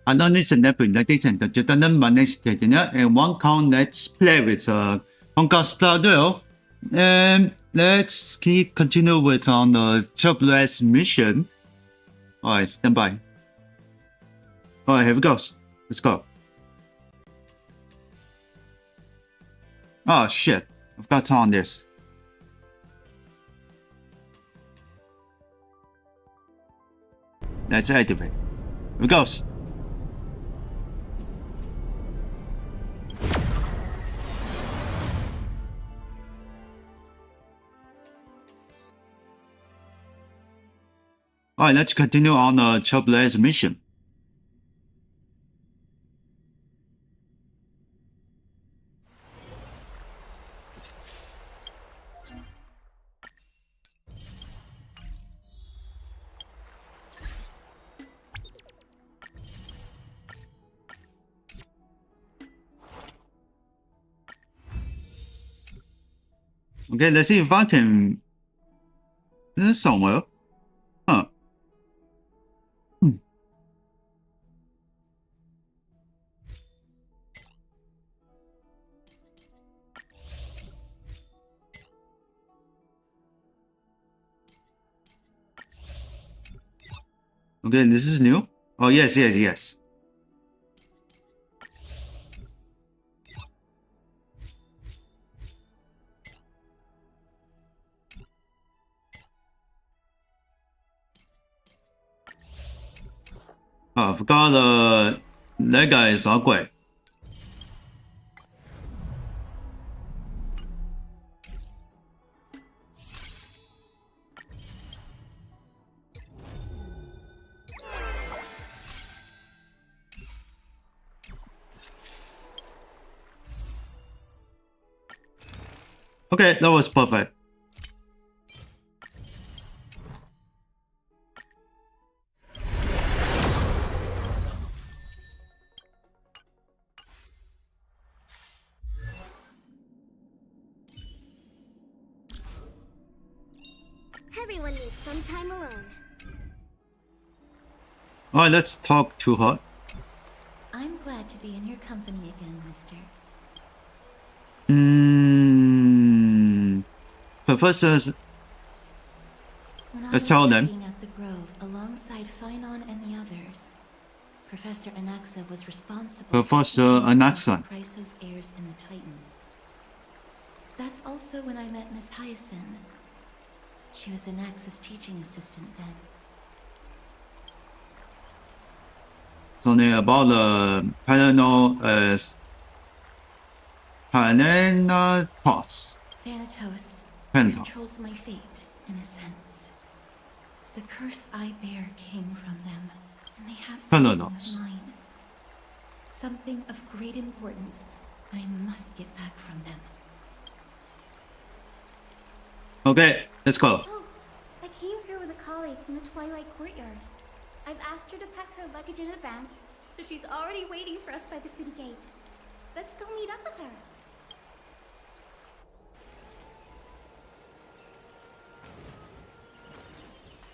Hello, listen, my name is Terengineer, and one count, let's play with Honkai Star Duel. And let's continue with on the Trailblaze mission. Alright, stand by. Alright, here we go. Let's go. Oh shit, I've got to turn on this. Let's activate. Here we go. Alright, let's continue on the Trailblaze mission. Okay, let's see if I can... This is somewhere. Huh. Okay, this is new. Oh, yes. Oh, I forgot that guy is awkward. Okay, that was perfect. Everyone needs some time alone. Alright, let's talk to her. I'm glad to be in your company again, mister. Professors, let's tell them. At the Grove alongside Phynon and the others, Professor Anaxa was responsible Professor Anaxa. for Chrysos heirs and the Titans. That's also when I met Miss Hyacinth. She was Anaxa's teaching assistant then. Something about the Thanatos. Thanatos controls my fate, in a sense. The curse I bear came from them, and they have something of mine. Something of great importance that I must get back from them. Okay, let's go. Oh, I came here with a colleague from the Twilight Courtyard. I've asked her to pack her luggage in advance, so she's already waiting for us by the city gates. Let's go meet up with her.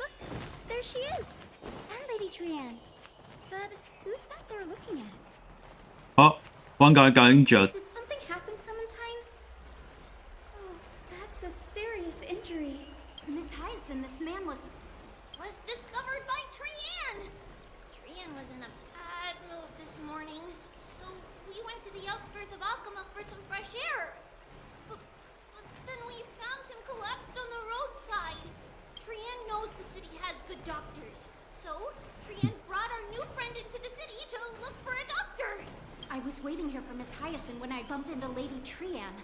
Look, there she is. And Lady Trianne. But who's that they're looking at? Oh, one guy got injured. Did something happen, Clementine? Oh, that's a serious injury. Miss Hyacinth, this man was discovered by Trianne! Trianne was in a bad mood this morning, so we went to the outskirts of Alchema for some fresh air. But then we found him collapsed on the roadside. Trianne knows the city has good doctors, so Trianne brought our new friend into the city to look for a doctor. I was waiting here for Miss Hyacinth when I bumped into Lady Trianne.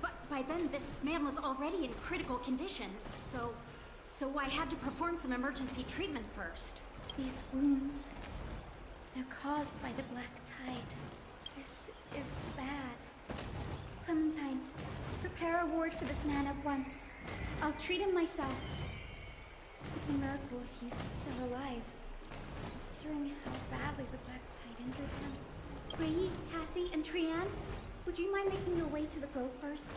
But by then, this man was already in critical condition, so I had to perform some emergency treatment first. These wounds, they're caused by the Black Tide. This is bad. Clementine, prepare a ward for this man at once. I'll treat him myself. It's a miracle he's still alive, considering how badly the Black Tide injured him. Ray, Cassie, and Trianne, would you mind making your way to the Grove first?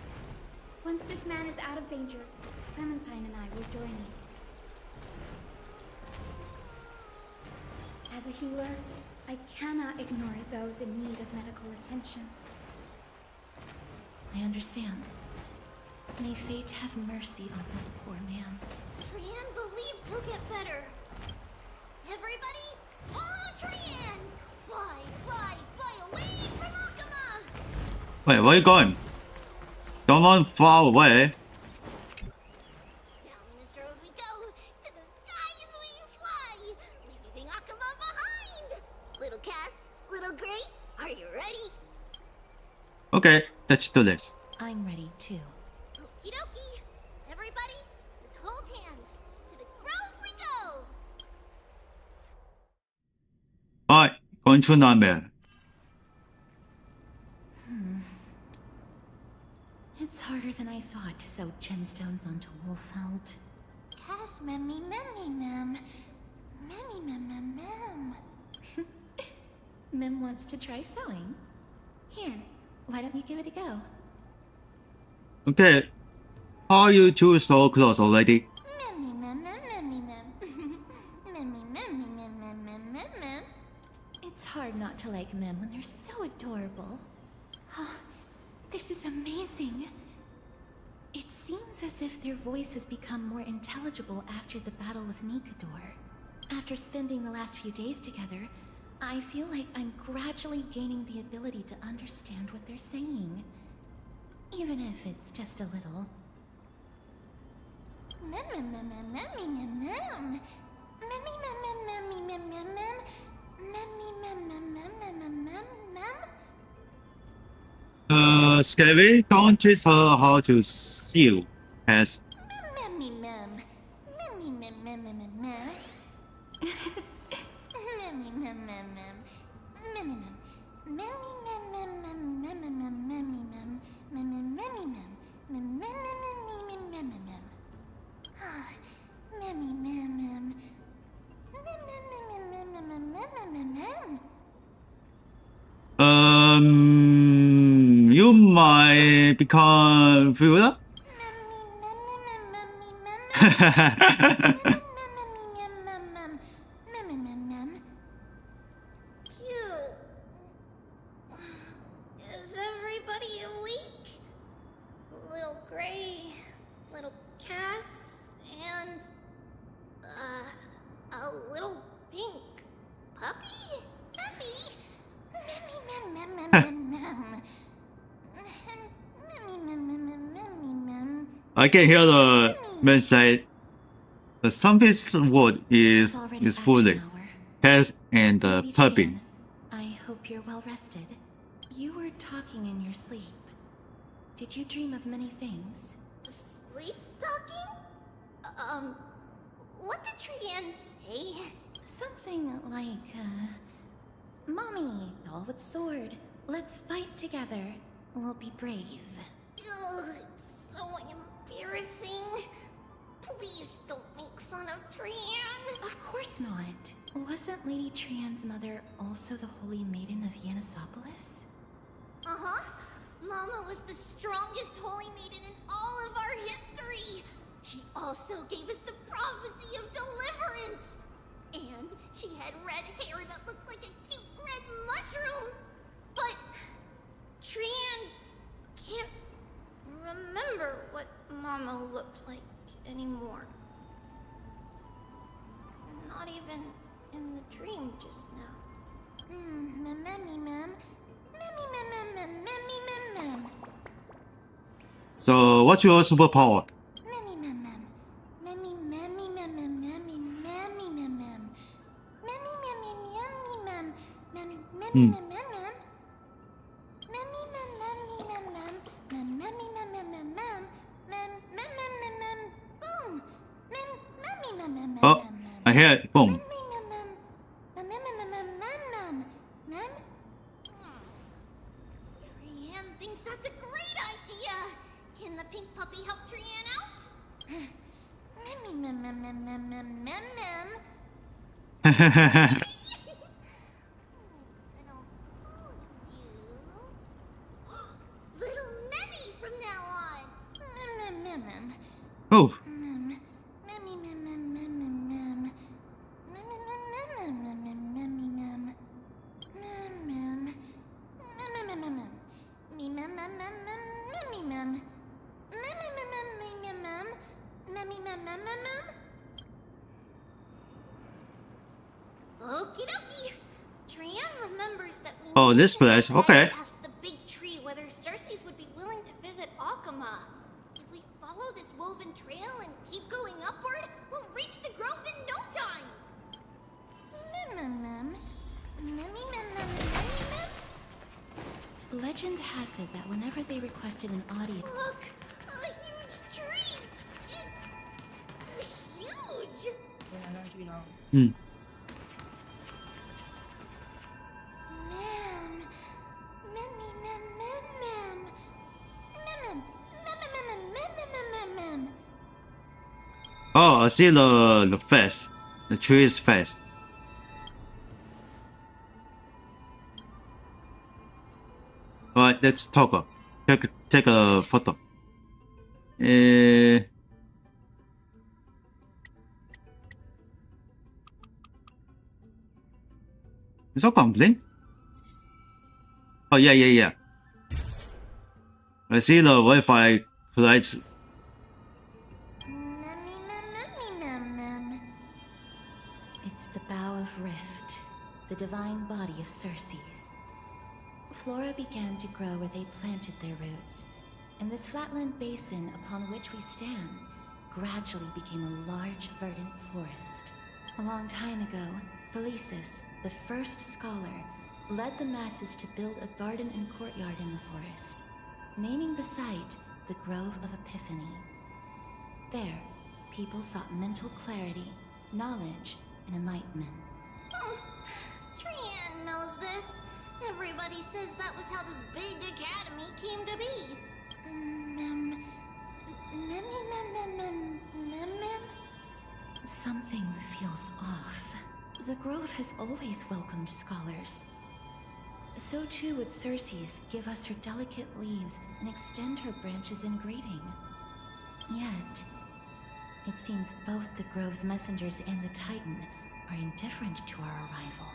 Once this man is out of danger, Clementine and I will join you. As a healer, I cannot ignore those in need of medical attention. I understand. May fate have mercy on this poor man. Trian believes he'll get better. Everybody, follow Trian! Fly, fly, fly away from Akuma! Wait, where are you going? Don't run far away. Down this road we go, to the skies we fly, leaving Akuma behind! Little Cass, little Gray, are you ready? Okay, let's do this. I'm ready too. Okie dokie. Everybody, let's hold hands. To the grove we go! Alright, going to nightmare. It's harder than I thought to sew gemstones onto Wolfeld. Cass, memmy, mem. Memmy, mem. Mim wants to try sewing. Here, why don't you give it a go? Okay, are you two so close already? Memmy, mem. Memmy, mem. It's hard not to like Mim when they're so adorable. Oh, this is amazing. It seems as if their voice has become more intelligible after the battle with Nikador. After spending the last few days together, I feel like I'm gradually gaining the ability to understand what they're saying. Even if it's just a little. Scary, don't teach her how to sew as you might become filled. Is everybody awake? Little Gray, little Cass, and a little pink puppy? Puppy? I can hear the man say the Sunfist word is fully an hour. Cass and Lady puppy. Trian, I hope you're well rested. You were talking in your sleep. Did you dream of many things? Sleep talking? What did Trian say? Something like, Mommy, doll with sword, let's fight together. We'll be brave. Ugh, it's so embarrassing. Please don't make fun of Trian. Of course not. Wasn't Lady Trian's mother also the Holy Maiden of Yanisopolis? Uh-huh. Mama was the strongest holy maiden in all of our history. She also gave us the prophecy of deliverance. And she had red hair that looked like a cute red mushroom. But Trian can't remember what Mama looked like anymore. Not even in the dream just now. So, what's your superpower? Oh, I hear it. Boom. Trian thinks that's a great idea. Can the pink puppy help Trian out? And I'll call you Little Memmy from now on. Oh, Oh, this place. Okay. I asked the big tree whether Circes would be willing to visit Akama. If we follow this woven trail and keep going upward, we'll reach the grove in no time. Legend has it that whenever they requested an audience... Look! A huge tree! It's huge! Hmm. Oh, I see the face. The tree's face. Alright, let's talk. Take a photo. Is that complete? Oh yeah. I see the Wi-Fi lights. It's the bough of Rift, the divine body of Circes. Flora began to grow where they planted their roots, and this flatland basin upon which we stand gradually became a large verdant forest. A long time ago, Malicious, the first scholar, led the masses to build a garden and courtyard in the forest, naming the site the Grove of Epiphany. There, people sought mental clarity, knowledge, and enlightenment. Trian knows this. Everybody says that was how this big academy came to be. Something feels off. The Grove has always welcomed scholars. So too would Circes give us her delicate leaves and extend her branches in greeting. Yet, it seems both the Grove's messengers and the Titan are indifferent to our arrival.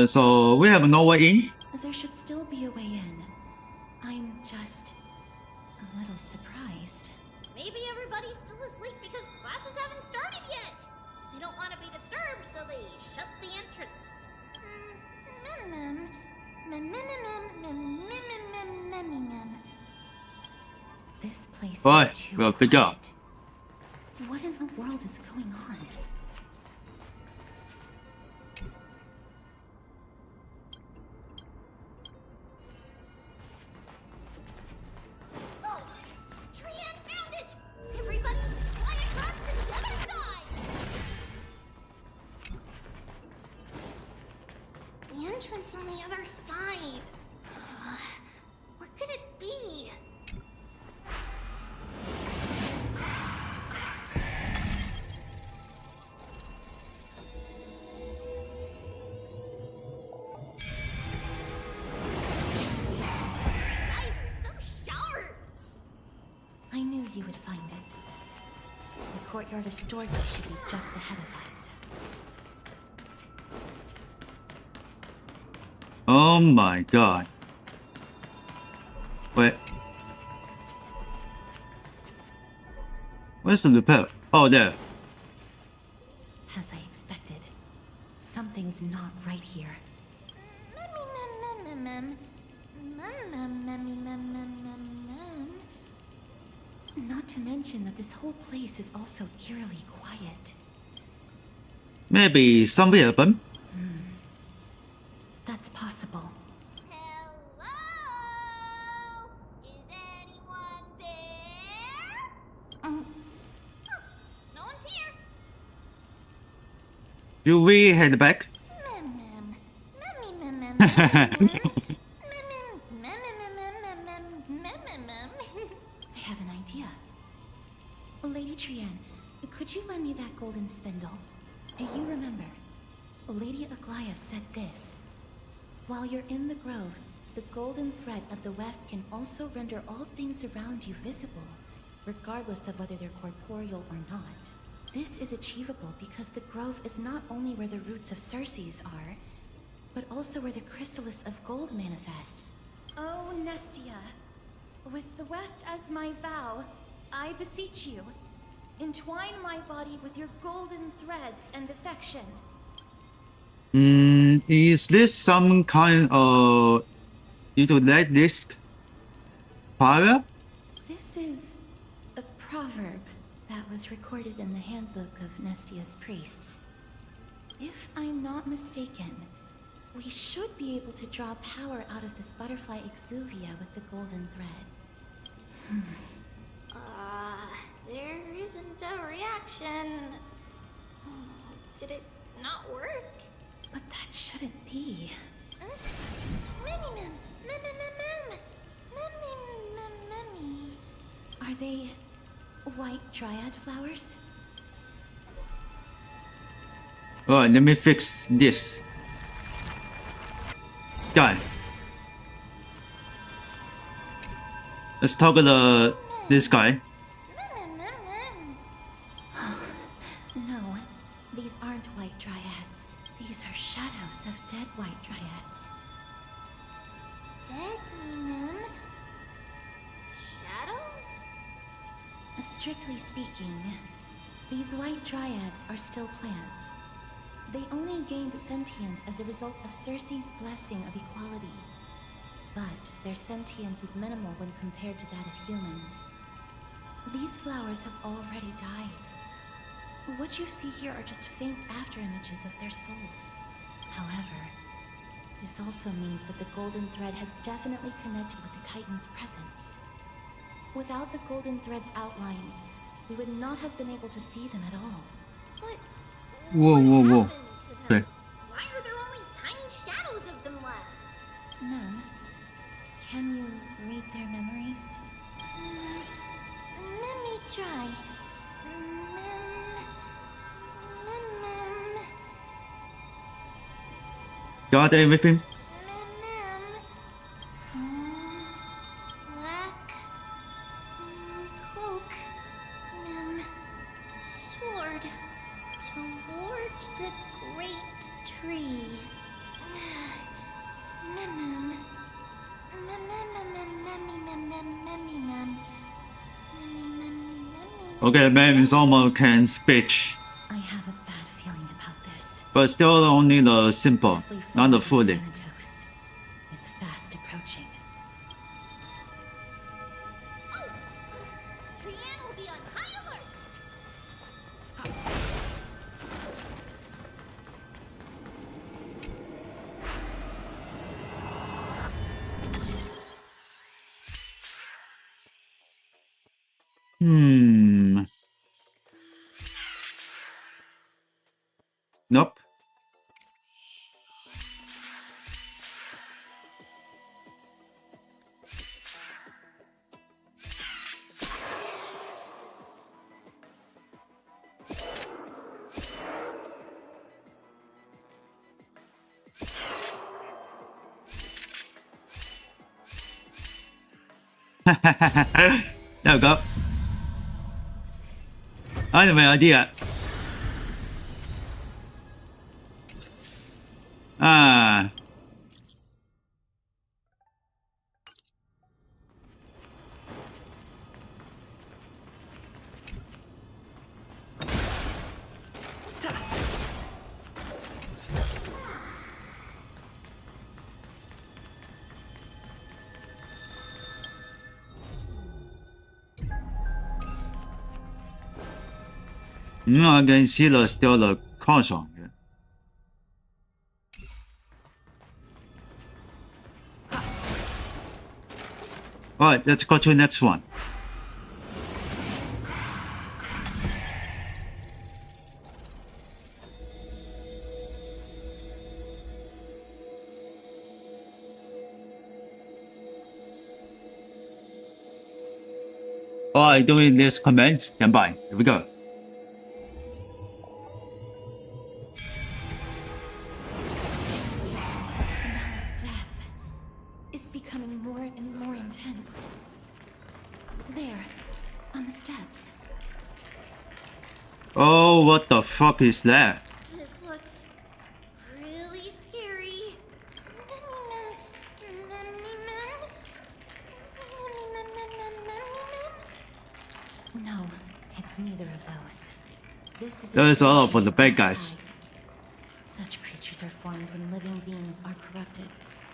So we have no way in? There should still be a way in. I'm just a little surprised. Maybe everybody's still asleep because classes haven't started yet. They don't want to be disturbed, so they shut the entrance. This place Right, is too we'll figure out. quiet. What in the world is going on? Oh, Trian found it! Everybody, fly across to the other side! The entrance on the other side. Where could it be? Eyes are so sharp! I knew you would find it. The courtyard of storage should be just ahead of us. Oh my god. Wait. Where's the repair? Oh, there. As I expected, something's not right here. Not to mention that this whole place is also eerily quiet. Maybe something happened? That's possible. Hello? Is anyone there? No one's here. Do we head back? I have an idea. Lady Trian, could you lend me that golden spindle? Do you remember? Lady Aglaya said this. While you're in the grove, the golden thread of the weft can also render all things around you visible, regardless of whether they're corporeal or not. This is achievable because the grove is not only where the roots of Circes are, but also where the chrysalis of gold manifests. Oh, Nestia, with the weft as my vow, I beseech you, entwine my body with your golden thread and affection. Is this some kind of let disk fire? This is a proverb that was recorded in the handbook of Nestia's priests. If I'm not mistaken, we should be able to draw power out of this butterfly exuvia with the golden thread. There isn't a reaction. Did it not work? But that shouldn't be. Mem. Mummy. Are they white dryad flowers? Alright, let me fix this. Got it. Let's toggle this guy. No, these aren't white dryads. These are shadows of dead white dryads. Dead Mem? Shadow? Strictly speaking, these white dryads are still plants. They only gained sentience as a result of Circe's blessing of equality. But their sentience is minimal when compared to that of humans. These flowers have already died. What you see here are just faint afterimages of their souls. However, this also means that the golden thread has definitely connected with the Titan's presence. Without the golden thread's outlines, we would not have been able to see them at all. But Whoa. happened to them? Okay. Why are there only tiny shadows of them left? Mem, can you read their memories? Let me try. Got everything? Black cloak. Sword toward the great tree. Okay, man, it's almost can speech. I have a bad feeling about this. But still only the simple, Deathly not the Fallen fully. Thanatos is fast approaching. Oh! Trian will be on high alert! Nope. There we go. I have an idea. Ah. I can see still the caution. Alright, let's go to the next one. Alright, doing this command, stand by. Here we go. Oh, what the fuck is that? This looks really scary. No, it's neither of those. This is That is all for the bad guys. Such creatures grooves are formed when living beings are corrupted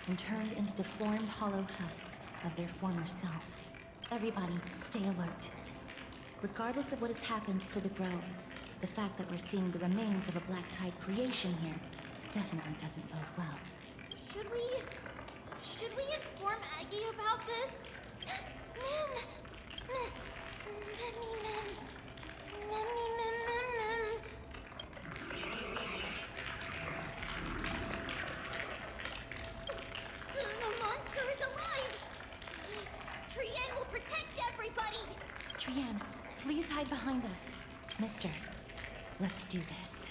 and turned into deformed hollow husks of their former selves. Everybody, stay alert. Regardless of what has happened to the Grove, the fact that we're seeing the remains of a Black Tide creation here definitely doesn't bode well. Should we inform Aggie about this? Mem! The monster is alive! Trien will protect everybody! Trian, please hide behind us. Mister, let's do this.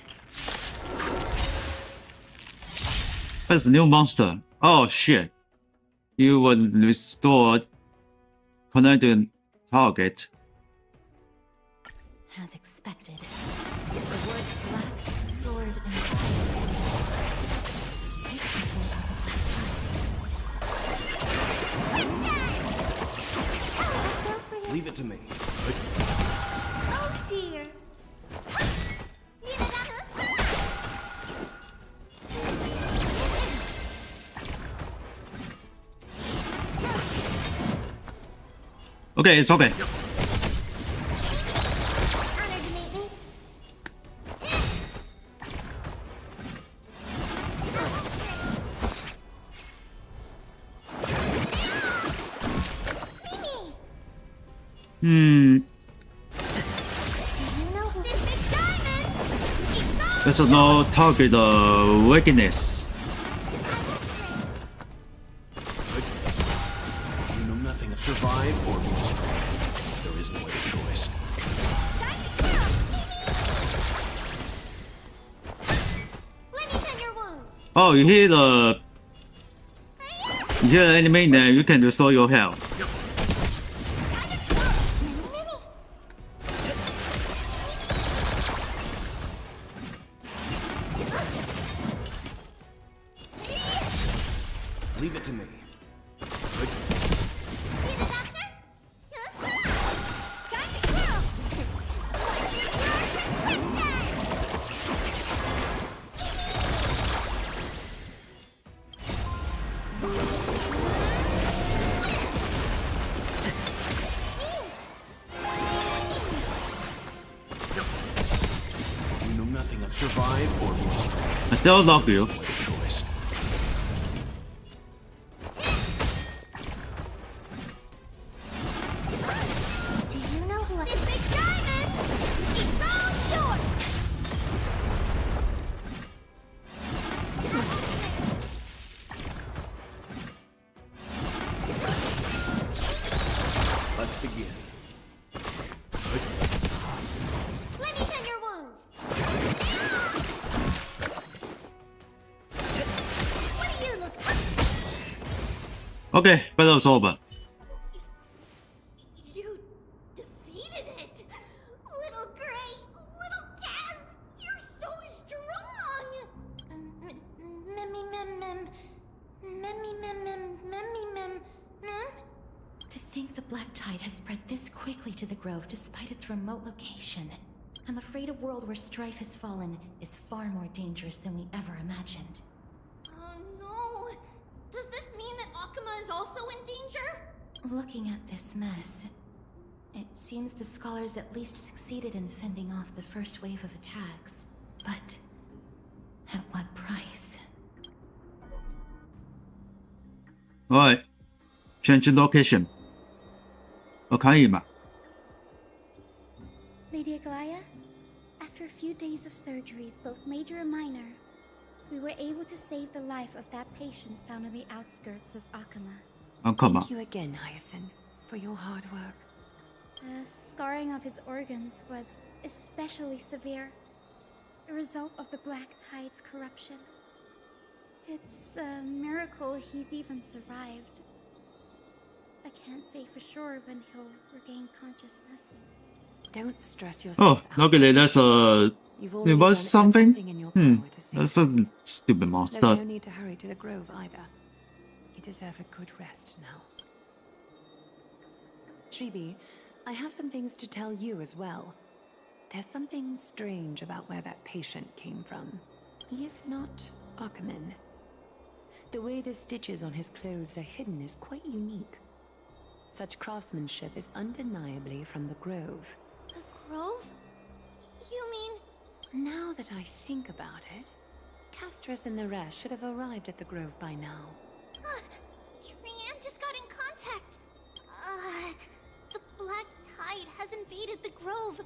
That's a new monster. Oh shit. You will restore connected target. As expected, the words black, sword, and fire. Say something about the Black Tide. Leave it to me. Oh dear! Okay, it's okay. This is no target weakness. You know nothing of survive or be destroyed. There is no other choice. Let me tend your wounds. Oh, you hear the enemy, then you can restore your health. Leave it to me. You know nothing of survive or be destroyed. I still love you. No other choice. Do you know who It's Big Diamond! It's all yours! Let's begin. Let me tend your wounds! What do you look like? Okay, battle's over. You defeated it! Little Gray, little Kaz, you're so strong! To think the Black Tide has spread this quickly to the Grove despite its remote location. I'm afraid a world where strife has fallen is far more dangerous than we ever imagined. Oh no! Does this mean that Akuma is also in danger? Looking at this mess, it seems the scholars at least succeeded in fending off the first wave of attacks. But at what price? Alright. Change location. 可以吗？ Lady Aglaya, after a few days of surgeries, both major and minor, we were able to save the life of that patient found on the outskirts of Akuma. Thank you again, Hyacinth, for your hard work. The scarring of his organs was especially severe, a result of the Black Tide's corruption. It's a miracle he's even survived. I can't say for sure when he'll regain consciousness. Don't stress yourself Oh, out. luckily that's You've it already was done something. everything in your power to save That's him. a stupid There's monster. no need to hurry to the Grove either. You deserve a good rest now. Tribi, I have some things to tell you as well. There's something strange about where that patient came from. He is not Ackerman. The way the stitches on his clothes are hidden is quite unique. Such craftsmanship is undeniably from the Grove. The Grove? You mean... Now that I think about it, Castris and the rest should have arrived at the Grove by now. Trian just got in contact. The Black Tide has invaded the Grove.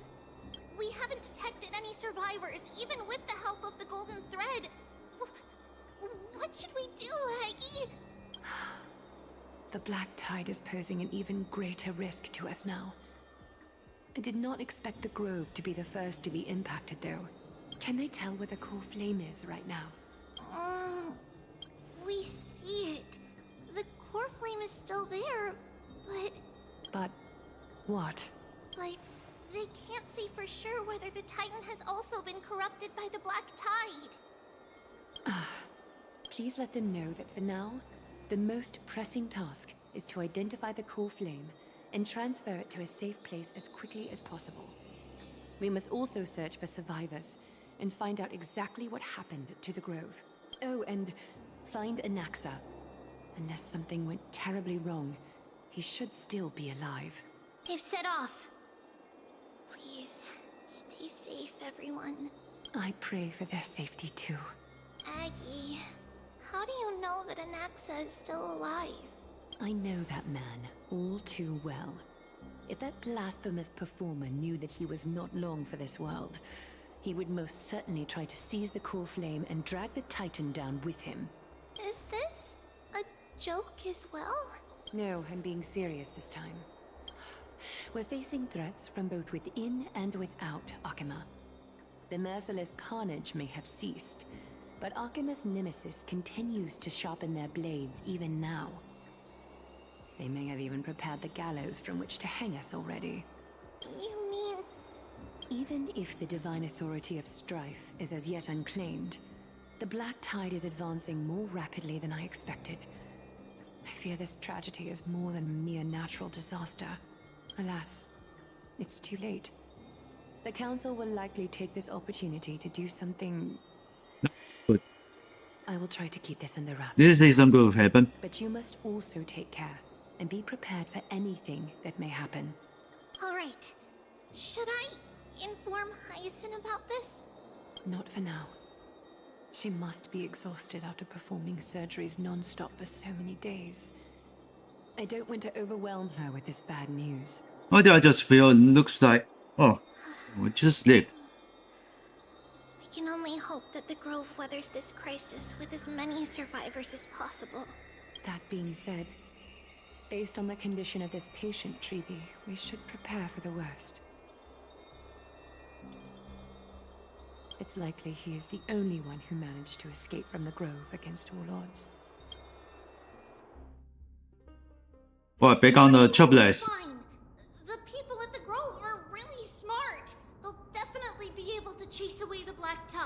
We haven't detected any survivors, even with the help of the Golden Thread. What should we do, Aggie? The Black Tide is posing an even greater risk to us now. I did not expect the Grove to be the first to be impacted, though. Can they tell where the core flame is right now? We see it. The core flame is still there, but... But... what? But they can't say for sure whether the Titan has also been corrupted by the Black Tide. Please let them know that for now, the most pressing task is to identify the core flame and transfer it to a safe place as quickly as possible. We must also search for survivors and find out exactly what happened to the Grove. Oh, and find Anaxa. Unless something went terribly wrong, he should still be alive. They've set off. Please, stay safe, everyone. I pray for their safety too. Aggie, how do you know that Anaxa is still alive? I know that man all too well. If that blasphemous performer knew that he was not long for this world, he would most certainly try to seize the core flame and drag the Titan down with him. Is this a joke as well? No, I'm being serious this time. We're facing threats from both within and without Akima. The merciless carnage may have ceased, but Akima's nemesis continues to sharpen their blades even now. They may have even prepared the gallows from which to hang us already. You mean... Even if the divine authority of strife is as yet unclaimed, the Black Tide is advancing more rapidly than I expected. I fear this tragedy is more than a mere natural disaster. Alas, it's too late. The Council will likely take this opportunity to do something... Good. I will try to keep this under wraps. This isn't going to happen. But you must also take care and be prepared for anything that may happen. All right. Should I inform Hyacinth about this? Not for now. She must be exhausted after performing surgeries non-stop for so many days. I don't want to overwhelm her with this bad news. Why do I just feel it looks like... Oh, just sleep. We can only hope that the Grove weathers this crisis with as many survivors as possible. That being said, based on the condition of this patient, Treeby, we should prepare for the worst. It's likely he is the only one who managed to escape from the Grove against all odds. Well, back on the Trailblaze. Fine. The people at the Grove are really smart. They'll definitely be able to chase away the Black Tide.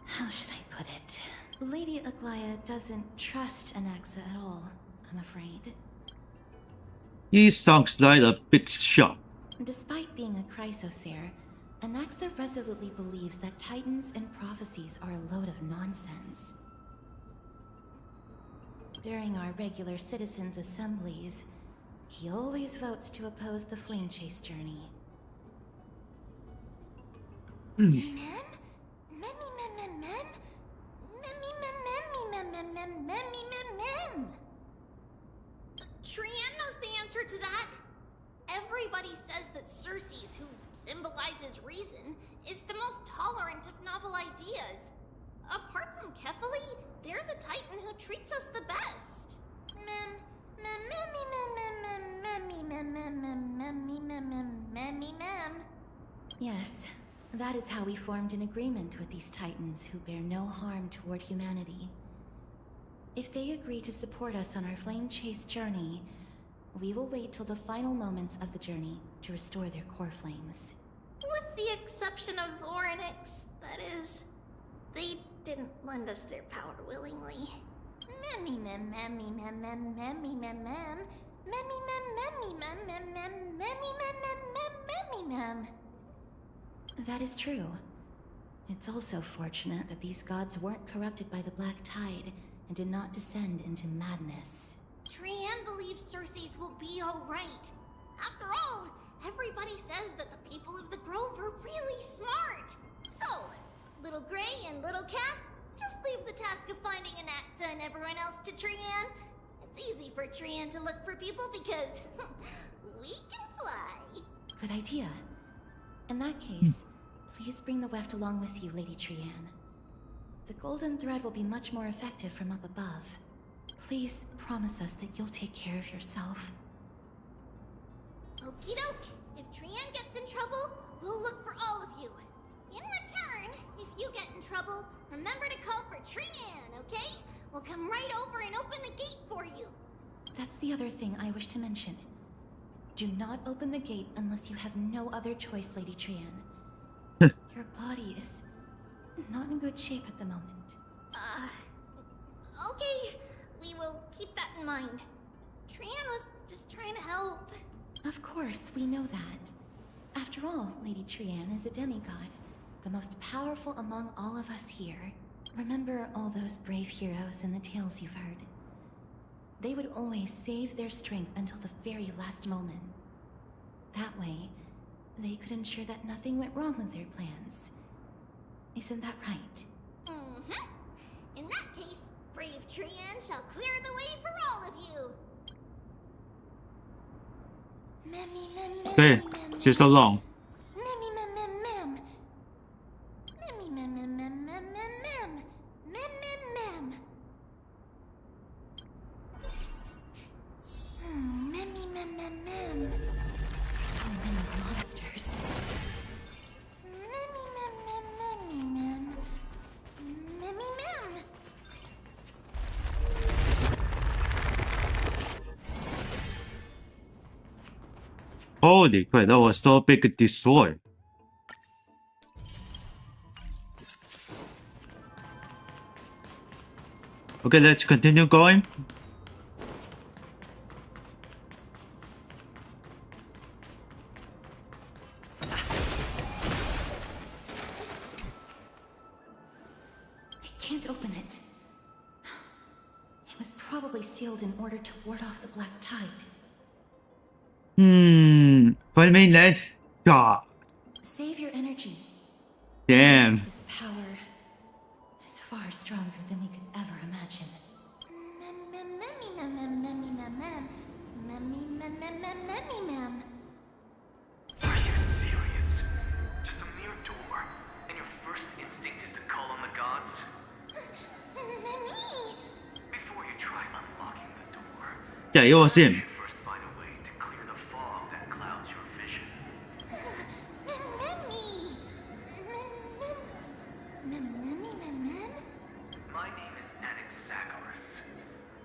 How should I put it? Lady Aglaya doesn't trust Anaxa at all, I'm afraid. He sounds like a big shot. Despite being a chrysoseer, Anaxa resolutely believes that titans and prophecies are a load of nonsense. During our regular citizens' assemblies, he always votes to oppose the flame chase journey. Trian knows the answer to that. Everybody says that Circes, who symbolizes reason, is the most tolerant of novel ideas. Apart from Kefali, they're the Titan who treats us the best. Yes, that is how we formed an agreement with these Titans who bear no harm toward humanity. If they agree to support us on our flame chase journey, we will wait till the final moments of the journey to restore their core flames. With the exception of Voronix, that is. They didn't lend us their power willingly. Memmy mem memmy mem mem memmy mem mem. Memmy mem memmy mem mem mem memmy mem mem mem memmy mem. That is true. It's also fortunate that these gods weren't corrupted by the Black Tide and did not descend into madness. Trian believes Circe's will be alright. After all, everybody says that the people of the Grove are really smart. So, Little Gray and Little Cass, just leave the task of finding Anaxa and everyone else to Trian. It's easy for Trian to look for people because we can fly. Good idea. In that case, please bring the weft along with you, Lady Trian. The golden thread will be much more effective from up above. Please promise us that you'll take care of yourself. Okie doke. If Trian gets in trouble, we'll look for all of you. In return, if you get in trouble, remember to call for Trian, okay? We'll come right over and open the gate for you. That's the other thing I wish to mention. Do not open the gate unless you have no other choice, Lady Trian. Your body is not in good shape at the moment. Okay. We will keep that in mind. Trian was just trying to help. Of course, we know that. After all, Lady Trian is a demigod, the most powerful among all of us here. Remember all those brave heroes in the tales you've heard. They would always save their strength until the very last moment. That way, they could ensure that nothing went wrong with their plans. Isn't that right? Mm-hmm. In that case, brave Trian shall clear the way for all of you. Memmy mem Okay, she's alone. Memmy mem mem mem. Memmy mem mem mem mem mem mem. Mem mem mem. Memmy mem mem mem. So many monsters. Memmy mem mem memmy mem. Memmy mem. Holy crap, that was so big destroy. Okay, let's continue going. I can't open it. It was probably sealed in order to ward off the Black Tide. 5 minutes. God Save your energy. damn. This power is far stronger than we could ever imagine. Memmy mem mem memmy mem mem. Memmy mem mem mem memmy mem. Are you serious? Just a mere door, and your first instinct is to call on the gods? Memmy. Before you try unlocking the door, Yeah, it was you him. should first find a way to clear the fog that clouds your vision. Memmy. Memmy mem mem. My name is Anaxagoras,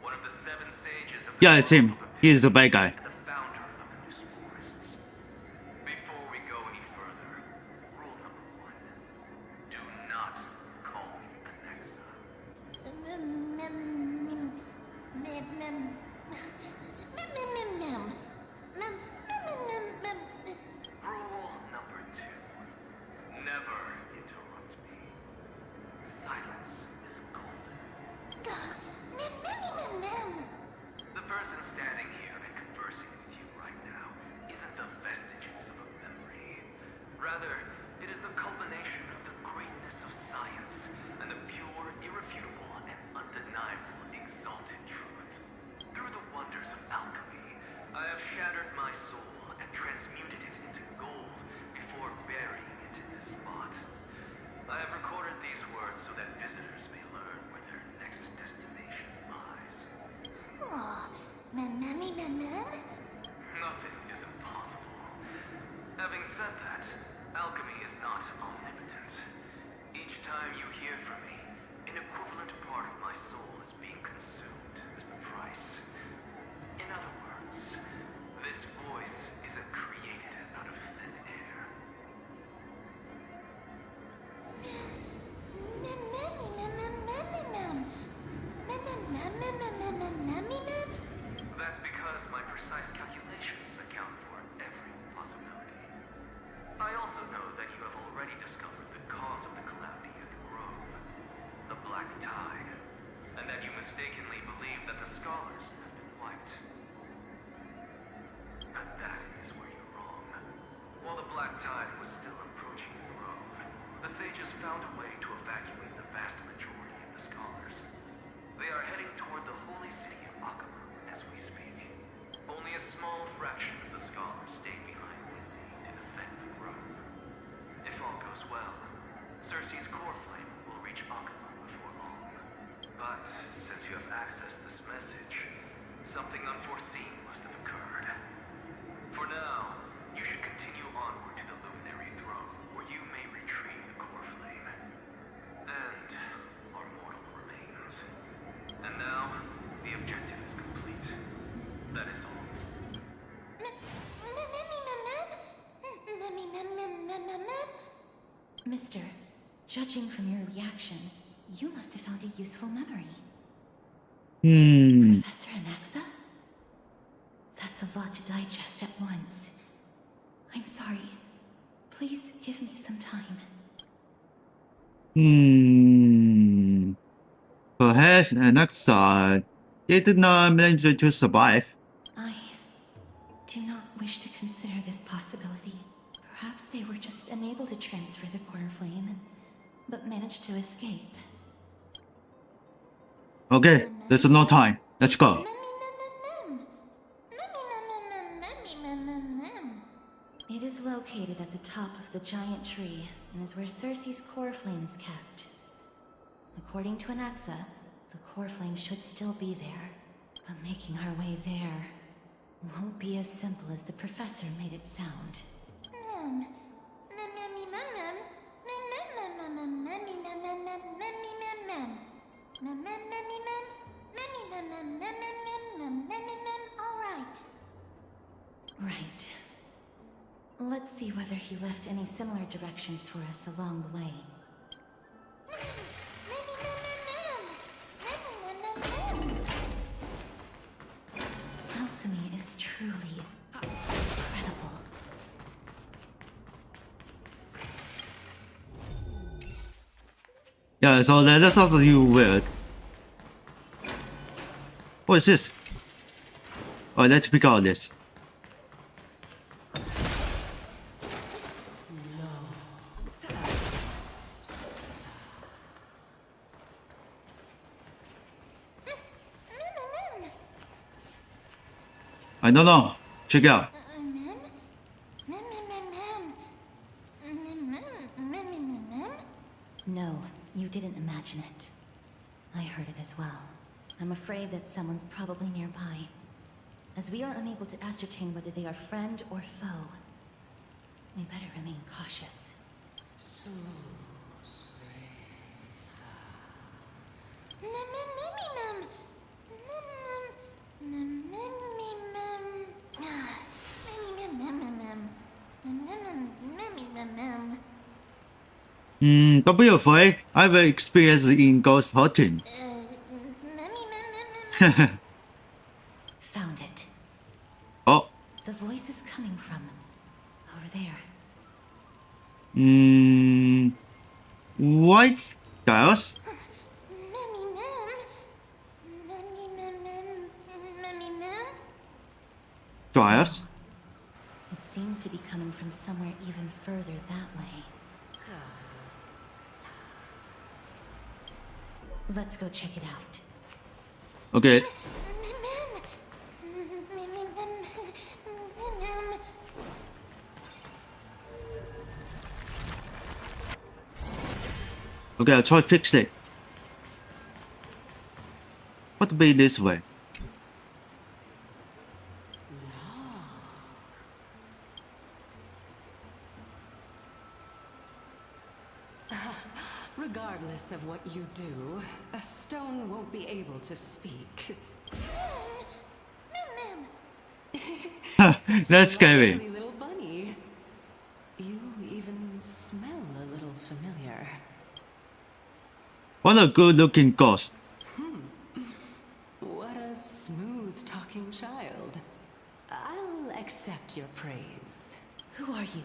one of the 7 sages of the Yeah, it's him. He is the bad guy. and the founder of the Loose Forests. Before we go any further, rule number 1. Do not call me Anaxa. Mem mem mem mem mem mem mem mem mem mem mem. Rule number 2. Never interrupt me. Silence is golden. Mem mem mem. The person standing here and conversing with you right now isn't the vestiges of a memory. Rather, it is the culmination of the greatness of science and the pure, irrefutable, and undeniable exalted truth. Through the wonders of alchemy, I have shattered my soul and transmuted it into gold before burying it in this spot. I have recorded these words so that visitors may learn where their next destination lies. Oh, memmy mem mem. Nothing is impossible. Having said that, alchemy is not omnipotent. Each time you hear from me, an equivalent part of my soul is being consumed as the price. In other words, this voice isn't created out of thin air. Memmy mem mem memmy mem. Mem mem mem Mister, judging from your reaction, you must have found a useful memory. Professor Anaxa? That's a lot to digest at once. I'm sorry. Please give me some time. Perhaps Anaxa did not manage to survive. I do not wish to consider this possibility. Perhaps they were just unable to transfer the core flame, but managed to escape. Okay, there's no time. Let's go. It is located at the top of the giant tree, and is where Circe's core flame is kept. According to Anaxa, the core flame should still be there, but making our way there won't be as simple as the professor made it sound. Right. Let's see whether he left any similar directions for us along the way. Alchemy is truly incredible. Yeah, so that sounds you weird. What is this? Oh, let's pick out this. I don't know. Check it out. No, you didn't imagine it. I heard it as well. I'm afraid that someone's probably nearby. As we are unable to ascertain whether they are friend or foe, we better remain cautious. Don't be afraid. I have experience in ghost hunting. Found it. Oh. The voice is coming from over there. White girls? Giles? It seems to be coming from somewhere even further that way. Let's go check it out. Okay. Okay, I'll try to fix it. What be this way? Regardless of what you do, a stone won't be able to speak. That's scary. Lovely little bunny. You even smell a little familiar. What a good looking ghost. What a smooth talking child. I'll accept your praise. Who are you?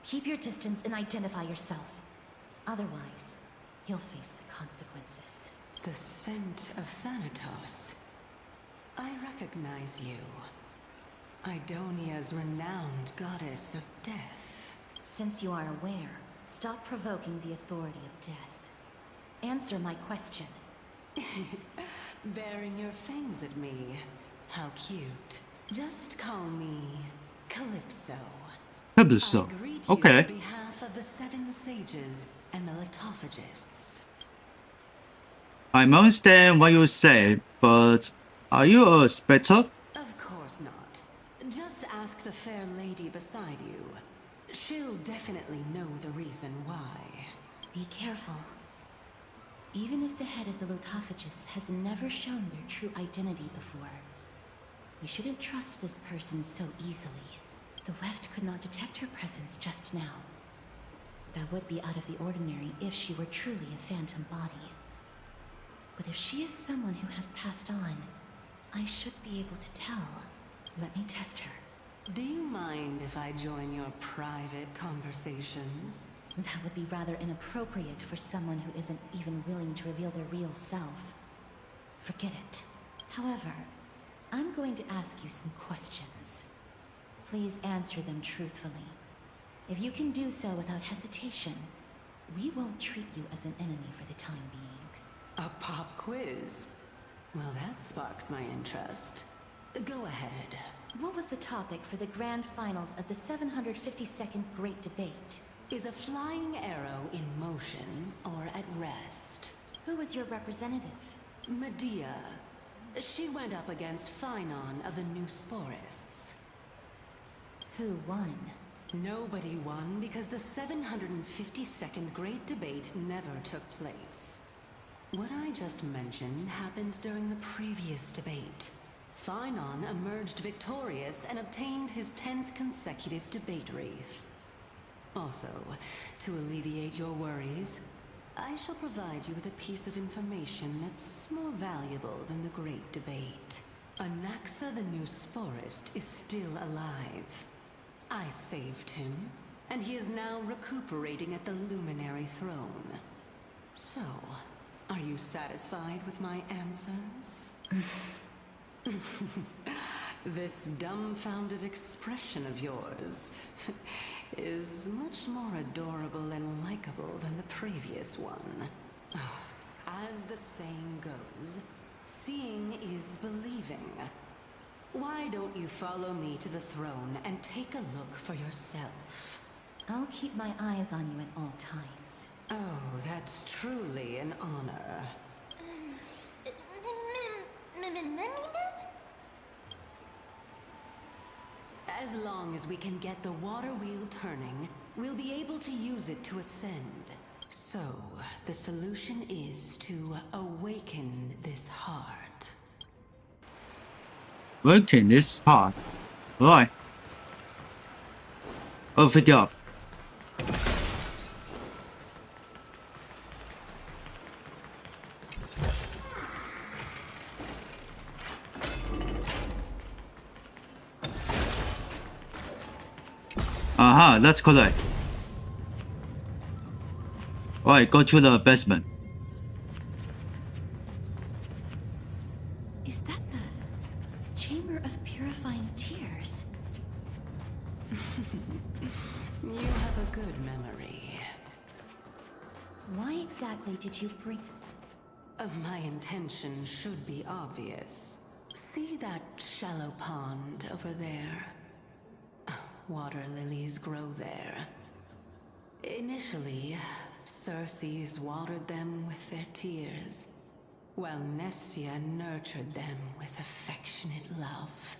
Keep your distance and identify yourself. Otherwise, you'll face the consequences. The scent of Thanatos. I recognize you. Idonia's renowned goddess of death. Since you are aware, stop provoking the authority of death. Answer my question. Baring your fangs at me. How cute. Just call me Calypso. Calypso. I greet you Okay. on behalf of the 7 sages and the litophagists. I understand what you say, but are you a spectre? Of course not. Just ask the fair lady beside you. She'll definitely know the reason why. Be careful. Even if the head of the Lotophagus has never shown their true identity before, we shouldn't trust this person so easily. The Weft could not detect her presence just now. That would be out of the ordinary if she were truly a phantom body. But if she is someone who has passed on, I should be able to tell. Let me test her. Do you mind if I join your private conversation? That would be rather inappropriate for someone who isn't even willing to reveal their real self. Forget it. However, I'm going to ask you some questions. Please answer them truthfully. If you can do so without hesitation, we won't treat you as an enemy for the time being. A pop quiz? Well, that sparks my interest. Go ahead. What was the topic for the grand finals of the 752nd Great Debate? Is a flying arrow in motion or at rest? Who was your representative? Medea. She went up against Phynon of the New Sporists. Who won? Nobody won because the 752nd Great Debate never took place. What I just mentioned happened during the previous debate. Phynon emerged victorious and obtained his 10th consecutive debate wreath. Also, to alleviate your worries, I shall provide you with a piece of information that's more valuable than the Great Debate. Anaxa the New Sporist is still alive. I saved him, and he is now recuperating at the Luminary Throne. So, are you satisfied with my answers? This dumbfounded expression of yours is much more adorable and likable than the previous one. As the saying goes, seeing is believing. Why don't you follow me to the throne and take a look for yourself? I'll keep my eyes on you at all times. Oh, that's truly an honor. As long as we can get the water wheel turning, we'll be able to use it to ascend. So, the solution is to awaken this heart. Working is hard. Right. Oh, pick up. Aha, that's correct. Right, go to the basement. Is that the Chamber of Purifying Tears? You have a good memory. Why exactly did you bring... My intention should be obvious. See that shallow pond over there? Water lilies grow there. Initially, Circes watered them with their tears, while Nestia nurtured them with affectionate love.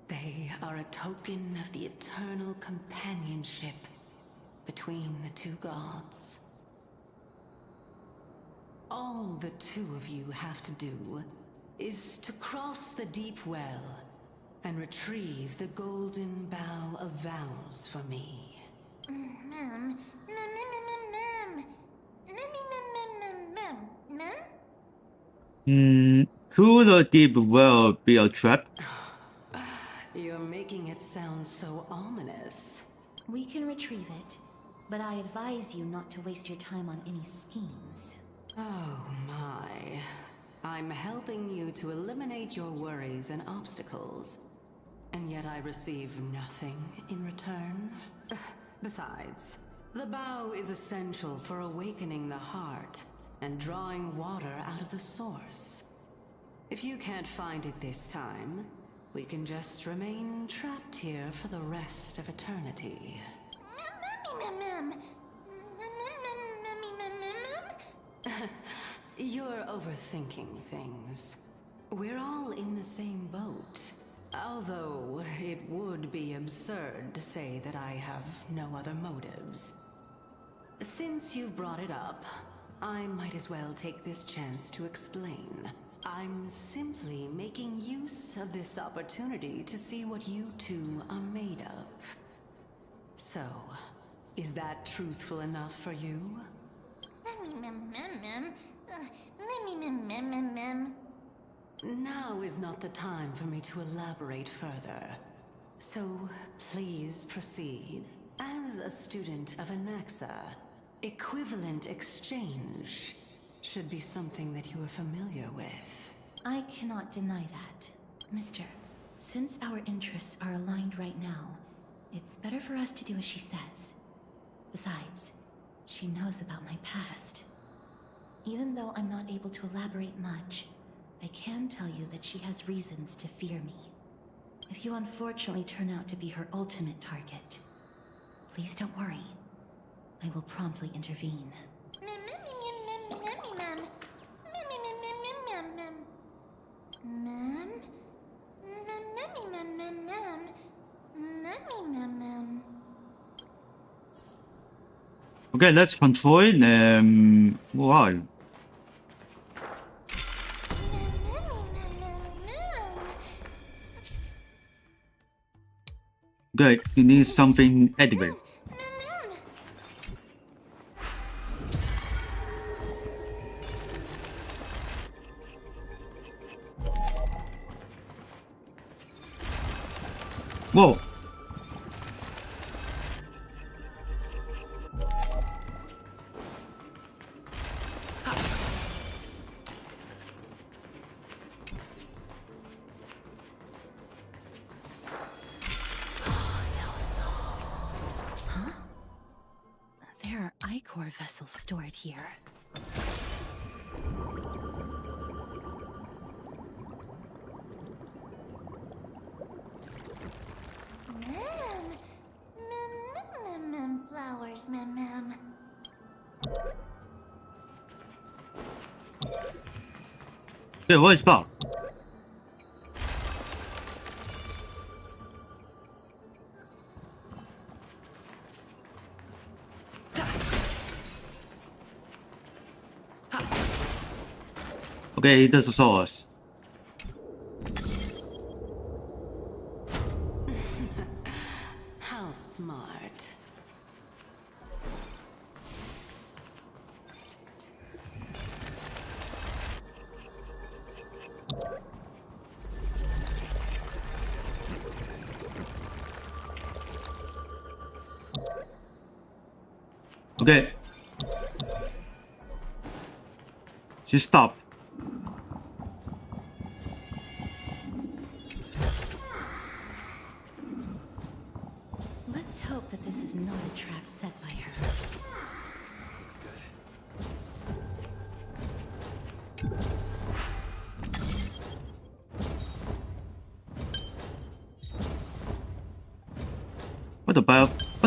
They are a token of the eternal companionship between the two gods. All the two of you have to do is to cross the deep well and retrieve the golden bough of vows for me. Could the deep well be a trap? You're making it sound so ominous. We can retrieve it, but I advise you not to waste your time on any schemes. Oh my. I'm helping you to eliminate your worries and obstacles, and yet I receive nothing in return. Besides, the bow is essential for awakening the heart and drawing water out of the source. If you can't find it this time, we can just remain trapped here for the rest of eternity. You're overthinking things. We're all in the same boat. Although, it would be absurd to say that I have no other motives. Since you've brought it up, I might as well take this chance to explain. I'm simply making use of this opportunity to see what you two are made of. So, Is that truthful enough for you? Now is not the time for me to elaborate further. So, please proceed. As a student of Anaxa, equivalent exchange should be something that you are familiar with. I cannot deny that. Mister, since our interests are aligned right now, it's better for us to do as she says. Besides, she knows about my past. Even though I'm not able to elaborate much, I can tell you that she has reasons to fear me. If you unfortunately turn out to be her ultimate target, please don't worry. I will promptly intervene. Okay, let's control it. Why? Okay, you need something edible. Whoa. There are ichor vessels stored here. Flowers, ma'am. Okay, what is that? Okay, it doesn't saw us. How smart. Okay. She stopped. Let's hope that this is not a trap set by her. What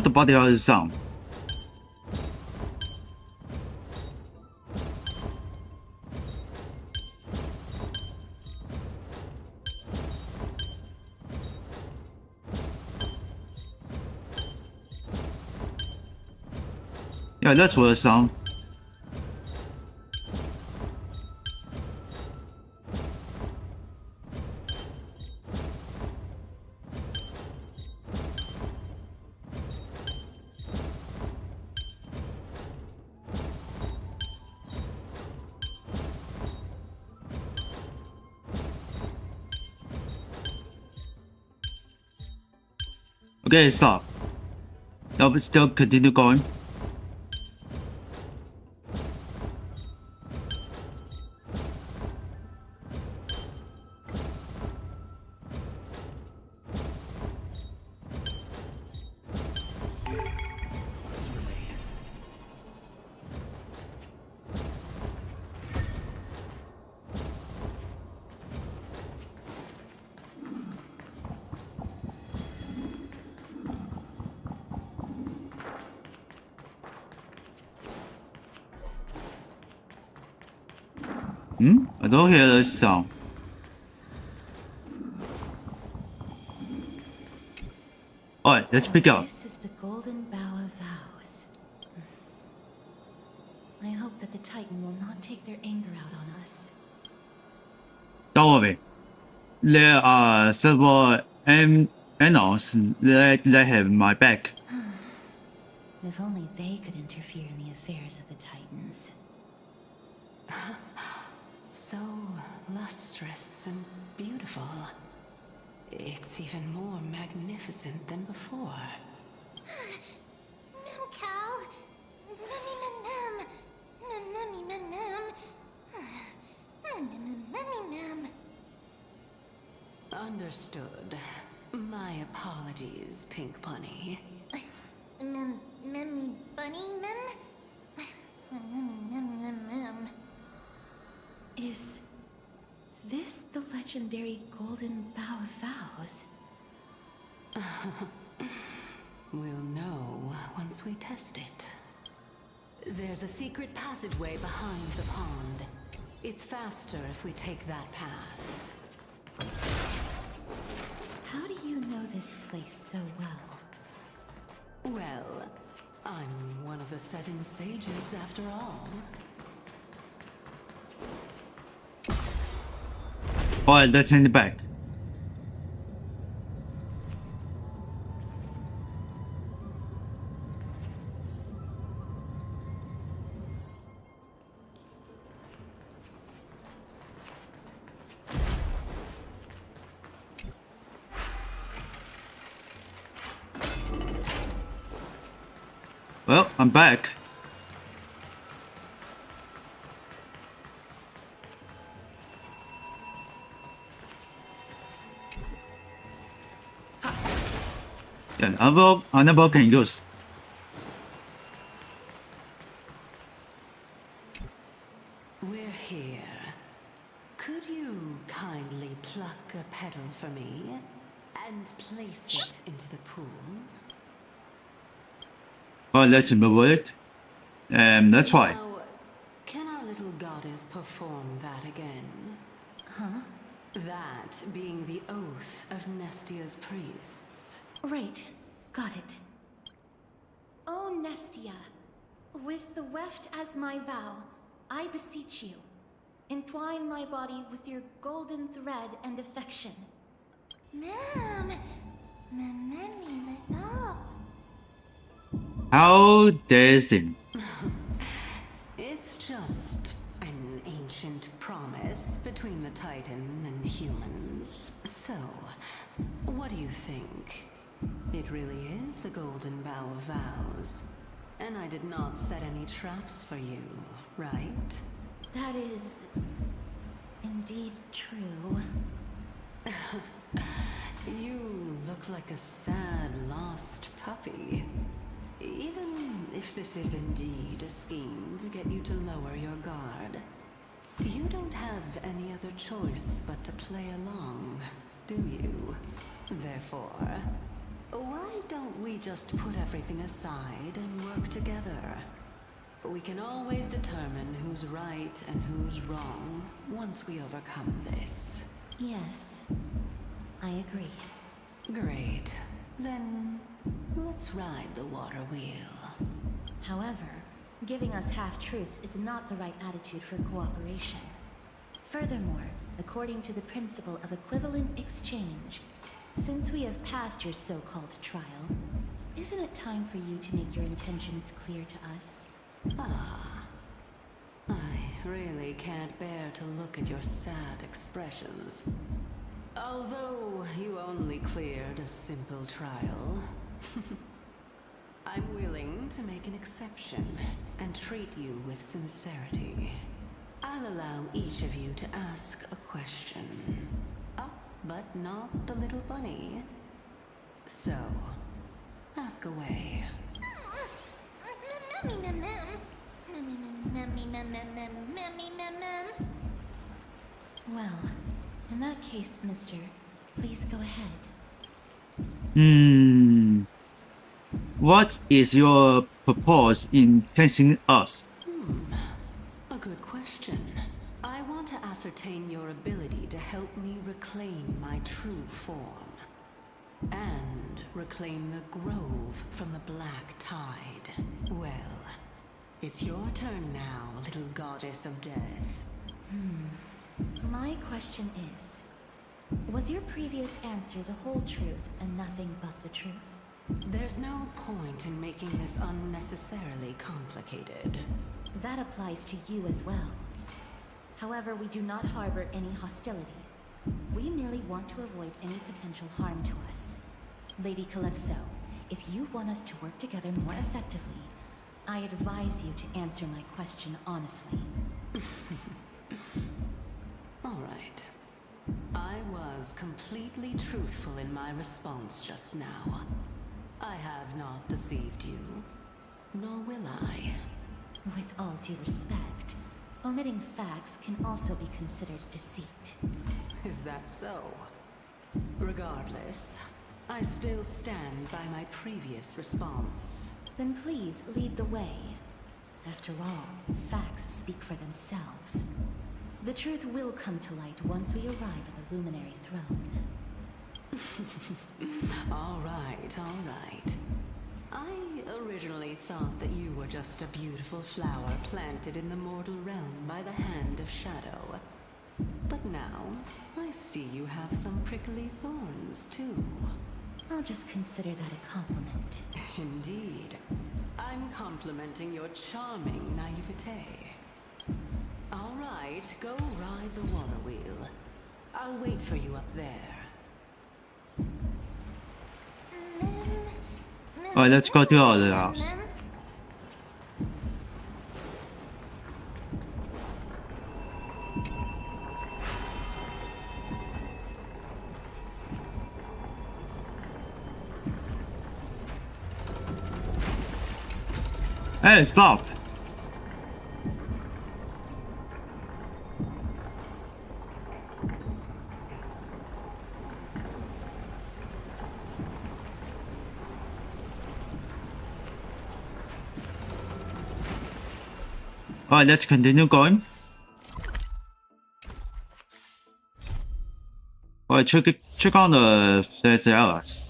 the body hell is sound? Yeah, that's what it sound. Okay, stop. Now we still continue going. I don't hear the sound. Alright, let's pick up. This is the golden bough of vows. I hope that the Titan will not take their anger out on us. Don't worry. There are several annals that have my back. If only they could interfere in the affairs of the Titans. So lustrous and beautiful. It's even more magnificent than before. Mem Cal. Mem. Understood. My apologies, Pink Bunny. Memmy Bunny Mem? Mem. Is this the legendary Golden Bough of Vows? We'll know once we test it. There's a secret passageway behind the pond. It's faster if we take that path. How do you know this place so well? Well, I'm one of the 7 sages after all. Alright, let's hand it back. Well, I'm back. Yeah, another can use. We're here. Could you kindly pluck a petal for me and place it into the pool? Well, let's move it. Let's try. Now, can our little goddess perform that again? Huh? That being the oath of Nestia's priests. Right. Got it. O Nestia, with the weft as my vow, I beseech you, entwine my body with your golden thread and affection. Mem. Memmy, let up. How dares him? It's just an ancient promise between the Titan and humans. So, what do you think? It really is the Golden Bough of Vows. And I did not set any traps for you, right? That is indeed true. You look like a sad, lost puppy. Even if this is indeed a scheme to get you to lower your guard, you don't have any other choice but to play along, do you? Therefore, why don't we just put everything aside and work together? We can always determine who's right and who's wrong once we overcome this. Yes, I agree. Great. Then, let's ride the water wheel. However, giving us half-truths is not the right attitude for cooperation. Furthermore, according to the principle of equivalent exchange, since we have passed your so-called trial, isn't it time for you to make your intentions clear to us? Ah. I really can't bear to look at your sad expressions. Although you only cleared a simple trial, I'm willing to make an exception and treat you with sincerity. I'll allow each of you to ask a question. But not the little bunny. So, ask away. Well, in that case, mister, please go ahead. What is your purpose in testing us? A good question. I want to ascertain your ability to help me reclaim my true form. And reclaim the grove from the black tide. Well, it's your turn now, little goddess of death. My question is, was your previous answer the whole truth and nothing but the truth? There's no point in making this unnecessarily complicated. That applies to you as well. However, we do not harbor any hostility. We merely want to avoid any potential harm to us. Lady Calypso, if you want us to work together more effectively, I advise you to answer my question honestly. All right. I was completely truthful in my response just now. I have not deceived you, nor will I. With all due respect, omitting facts can also be considered deceit. Is that so? Regardless, I still stand by my previous response. Then please lead the way. After all, facts speak for themselves. The truth will come to light once we arrive at the Luminary Throne. All right, all right. I originally thought that you were just a beautiful flower planted in the mortal realm by the hand of Shadow. But now, I see you have some prickly thorns, too. I'll just consider that a compliment. Indeed. I'm complimenting your charming naivete. All right, go ride the water wheel. I'll wait for you up there. Alright, let's go to our house. Hey, stop! Alright, let's continue going. Alright, check on the ASUS.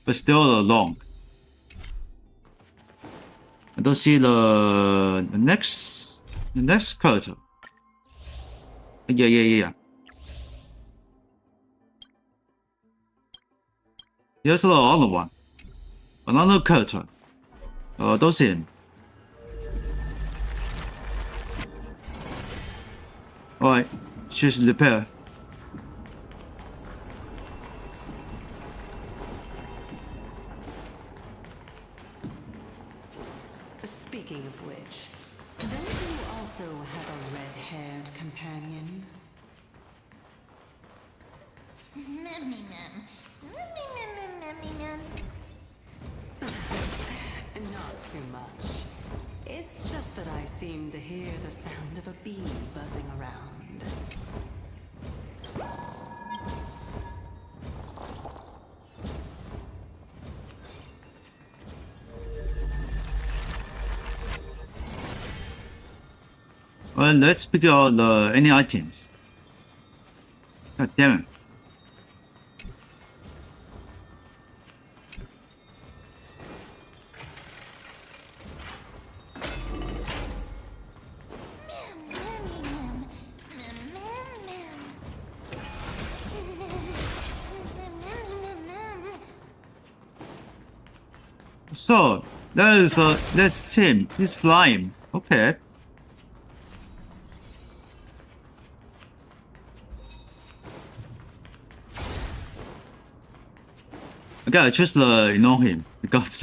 But still long. I don't see the next character. Yeah. Here's the other one. Another character. Don't see him. Alright, she's repair. Speaking of which, don't you also have a red-haired companion? Not too much. It's just that I seem to hear the sound of a bee buzzing around. Well, let's pick out any items. God damn it. So, that's him. He's flying. Okay. I gotta just ignore him because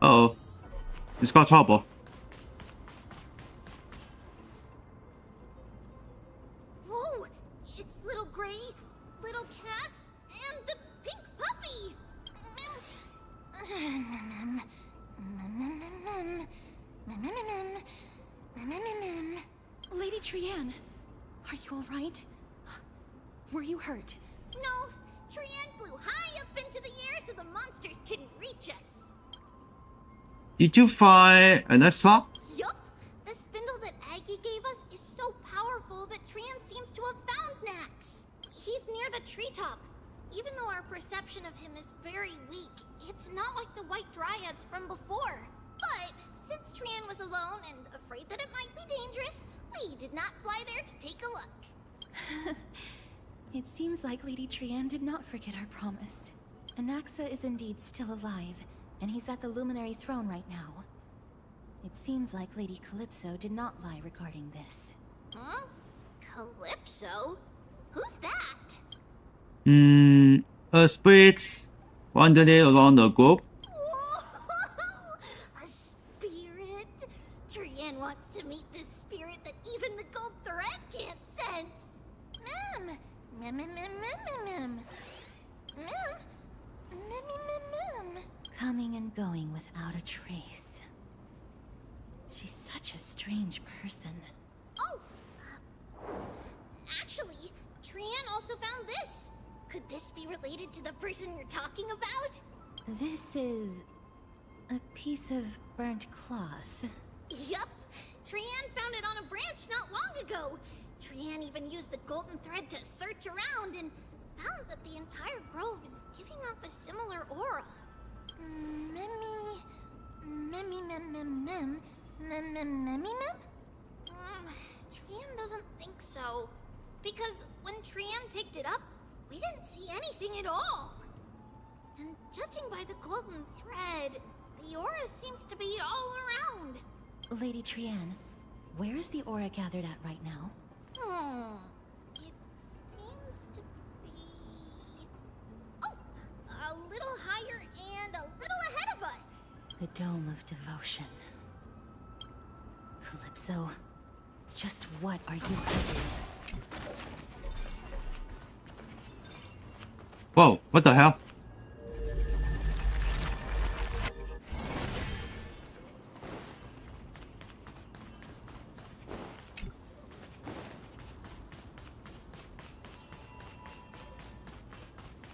uh-oh, he's got trouble. Whoa! It's little Gray, little Cass, and the pink puppy! Lady Trianne, are you all right? Were you hurt? No, Trianne flew high up into the air so the monsters couldn't reach us. Did you find Alexa? Yup! The spindle that Aggie gave us is so powerful that Trianne seems to have found Nax. He's near the treetop. Even though our perception of him is very weak, it's not like the White Dryads from before. But since Trian was alone and afraid that it might be dangerous, we did not fly there to take a look. It seems like Lady Trian did not forget our promise. Anaxa is indeed still alive, and he's at the Luminary Throne right now. It seems like Lady Calypso did not lie regarding this. Huh? Calypso? Who's that? Spirits wandering around the globe. A spirit? Trian wants to meet this spirit that even the gold thread can't sense. Mem. Mem, mem, mem, mem, mem. Mem. Mem, mem, mem. Coming and going without a trace. She's such a strange person. Oh! Actually, Trian also found this. Could this be related to the person you're talking about? This is a piece of burnt cloth. Yup. Trian found it on a branch not long ago. Trian even used the golden thread to search around and found that the entire grove is giving off a similar aura. Trian doesn't think so. Because when Trian picked it up, we didn't see anything at all. And judging by the golden thread, the aura seems to be all around. Lady Trian, where is the aura gathered at right now? It seems to be... Oh! A little higher and a little ahead of us! The Dome of Devotion. Calypso, just what are you hiding? Whoa, what the hell?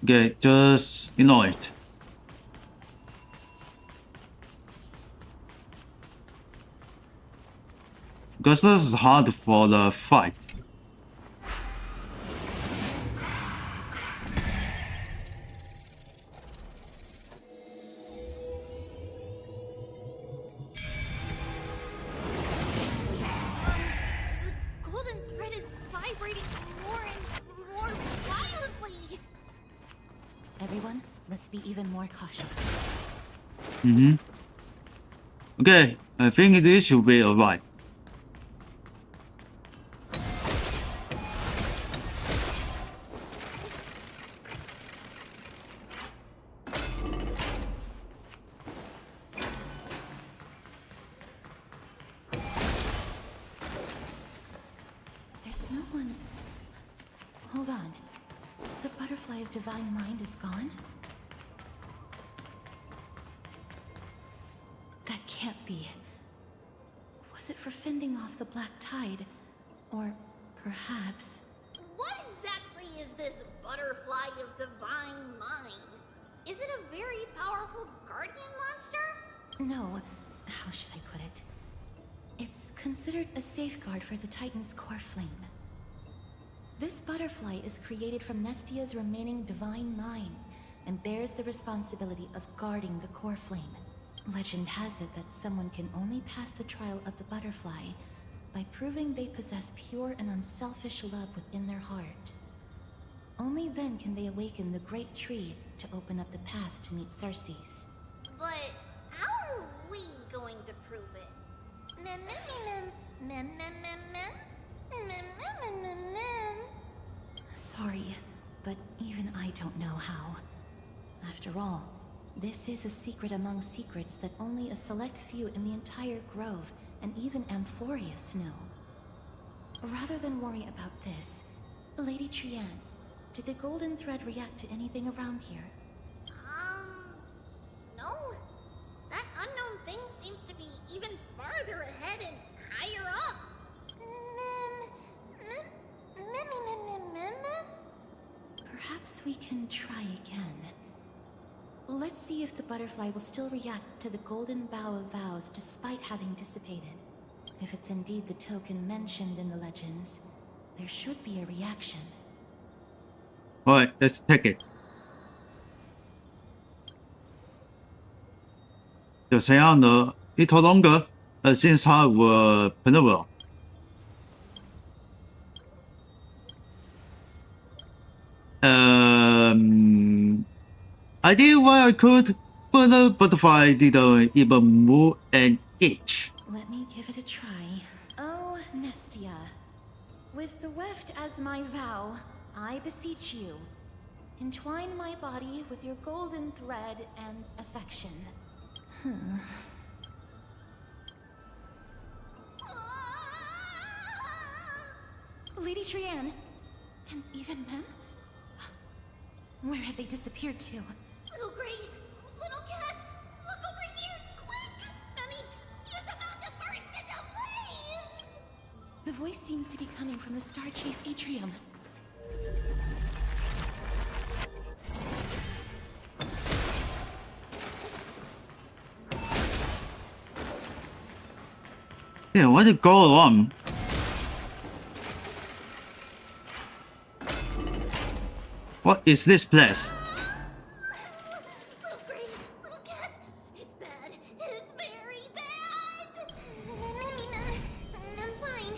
Okay, just ignore it. Because this is hard for the fight. The golden thread is vibrating more and more violently! Everyone, let's be even more cautious. Okay, I think this should be alright. There's no one... Hold on. The butterfly of divine mind is gone? That can't be. Was it for fending off the black tide? Or perhaps... What exactly is this butterfly of divine mind? Is it a very powerful guardian monster? No. How should I put it? It's considered a safeguard for the Titan's core flame. This butterfly is created from Nestia's remaining divine mind and bears the responsibility of guarding the core flame. Legend has it that someone can only pass the trial of the butterfly by proving they possess pure and unselfish love within their heart. Only then can they awaken the great tree to open up the path to meet Circes. But how are we going to prove it? Mem, mem, mem, mem, mem, mem, mem, mem, mem, mem, mem. Sorry, but even I don't know how. After all, this is a secret among secrets that only a select few in the entire grove and even Amphorius know. Rather than worry about this, Lady Trian, did the golden thread react to anything around here? No. That unknown thing seems to be even farther ahead and higher up. Perhaps we can try again. Let's see if the butterfly will still react to the golden bough of vows despite having dissipated. If it's indeed the token mentioned in the legends, there should be a reaction. Alright, let's take it. just hang on a little longer since I will maneuver. I did what I could, but the butterfly didn't even move an inch. Let me give it a try. Oh, Nestia. With the weft as my vow, I beseech you, entwine my body with your golden thread and affection. Lady Trianne, and even Mem? Where have they disappeared to? Little Gray, little Cass, look over here, quick! Mummy, he's about to burst into flames! The voice seems to be coming from the Star Chase atrium. Yeah, what is going on? What is this place? Little Gray, little Cass, it's bad. It's very bad! I'm fine.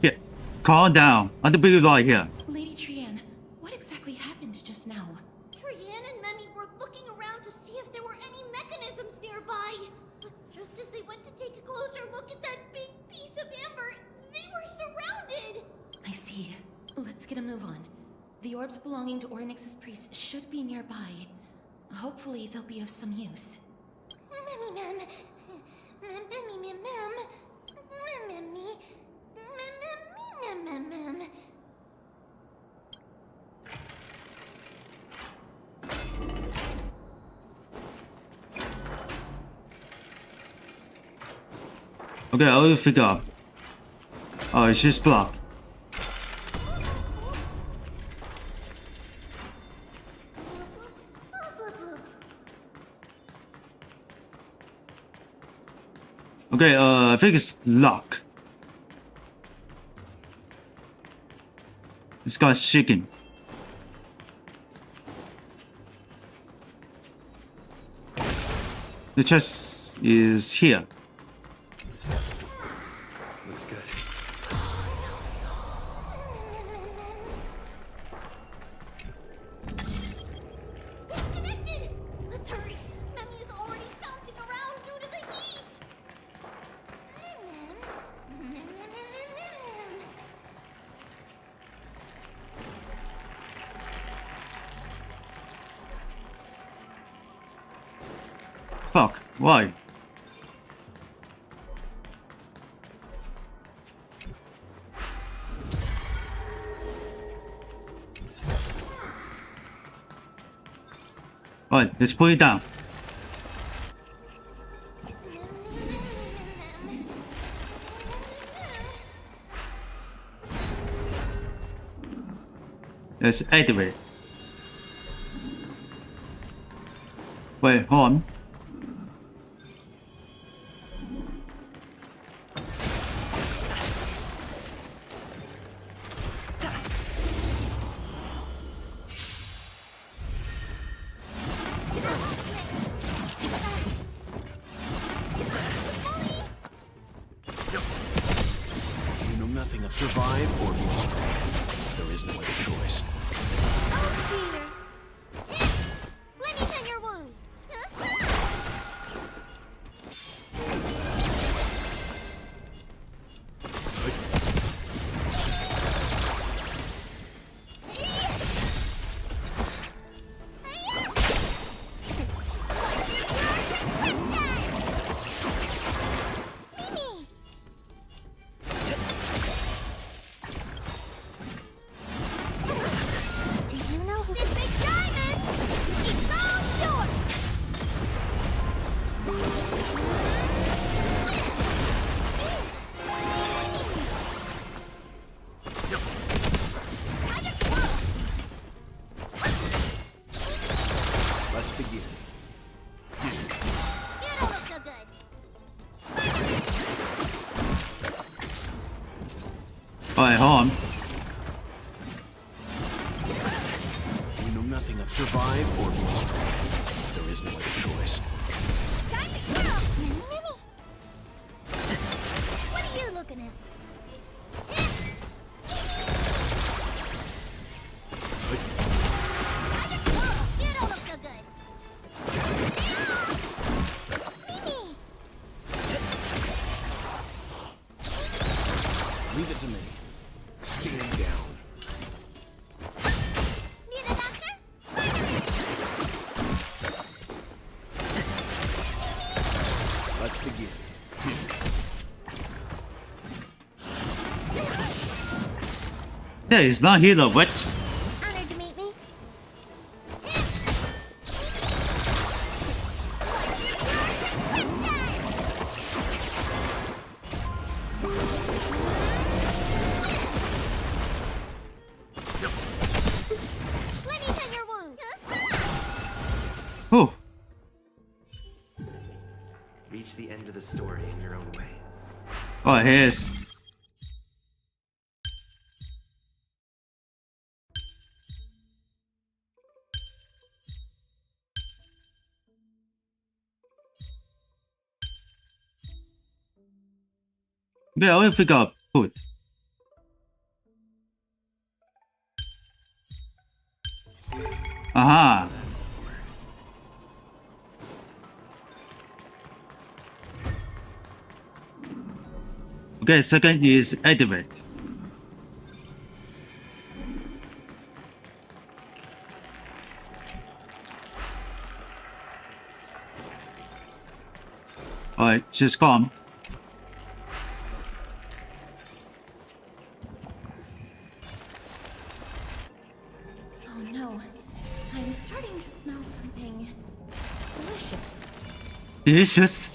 Yeah, calm down. I don't believe right here. Lady Trianne, what exactly happened just now? Trianne and Memmy were looking around to see if there were any mechanisms nearby. But just as they went to take a closer look at that big piece of amber, they were surrounded. I see. Let's get a move on. The orbs belonging to Ornyx's priests should be nearby. Hopefully they'll be of some use. Memmy, Mem. Memmy, Mem. Memmy. Mem. Okay, I will figure out. Oh, she's blocked. Okay, I think it's locked. This guy's shaking. The chest is here. Looks good. Disconnected! Let's hurry. Memmy is already bouncing around due to the heat. Fuck, why? Alright, let's put it down. Let's activate. Wait, hold on. You know nothing of survive or be destroyed. There is no other choice. Oh dear. Here, let me tend your wounds. Mimi! Alright, hold on. We know nothing of survive or be destroyed. There is no other choice. Time to twirl! Mimi, Mimi! What are you looking at? Time to twirl! You don't look so good! Mimi! Leave it to me. Stand down. Need a doctor? Let's begin. There is not healer, what? Honored to meet me. Let me tend your wound. Oh, Reach the end of the story in your own way. oh, here's. Yeah, I will figure out food. Aha. Okay, second is activate. Alright, she's calm. Oh no. I'm starting to smell something delicious. Delicious.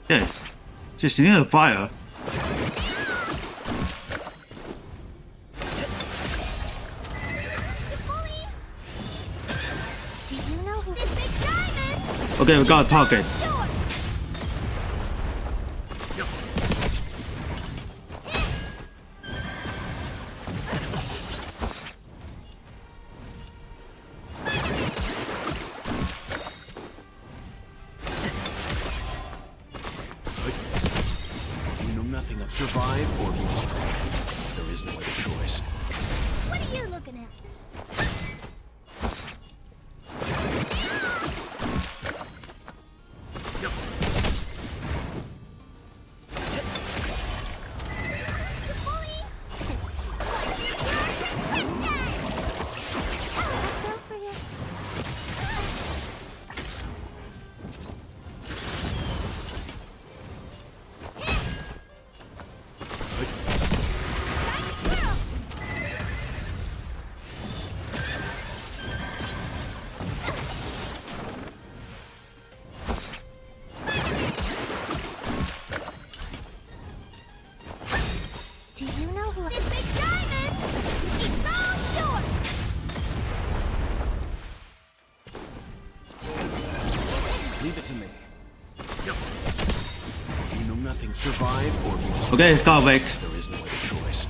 Yeah, she's near the fire. Do you know who this big diamond? Okay, we got a target. We know nothing of survive or be destroyed. There is no other choice. What are you looking at? Do you know who this big diamond? It's all yours. Leave it to me. We know nothing survive or be destroyed. Okay, it's got awake. There is no other choice.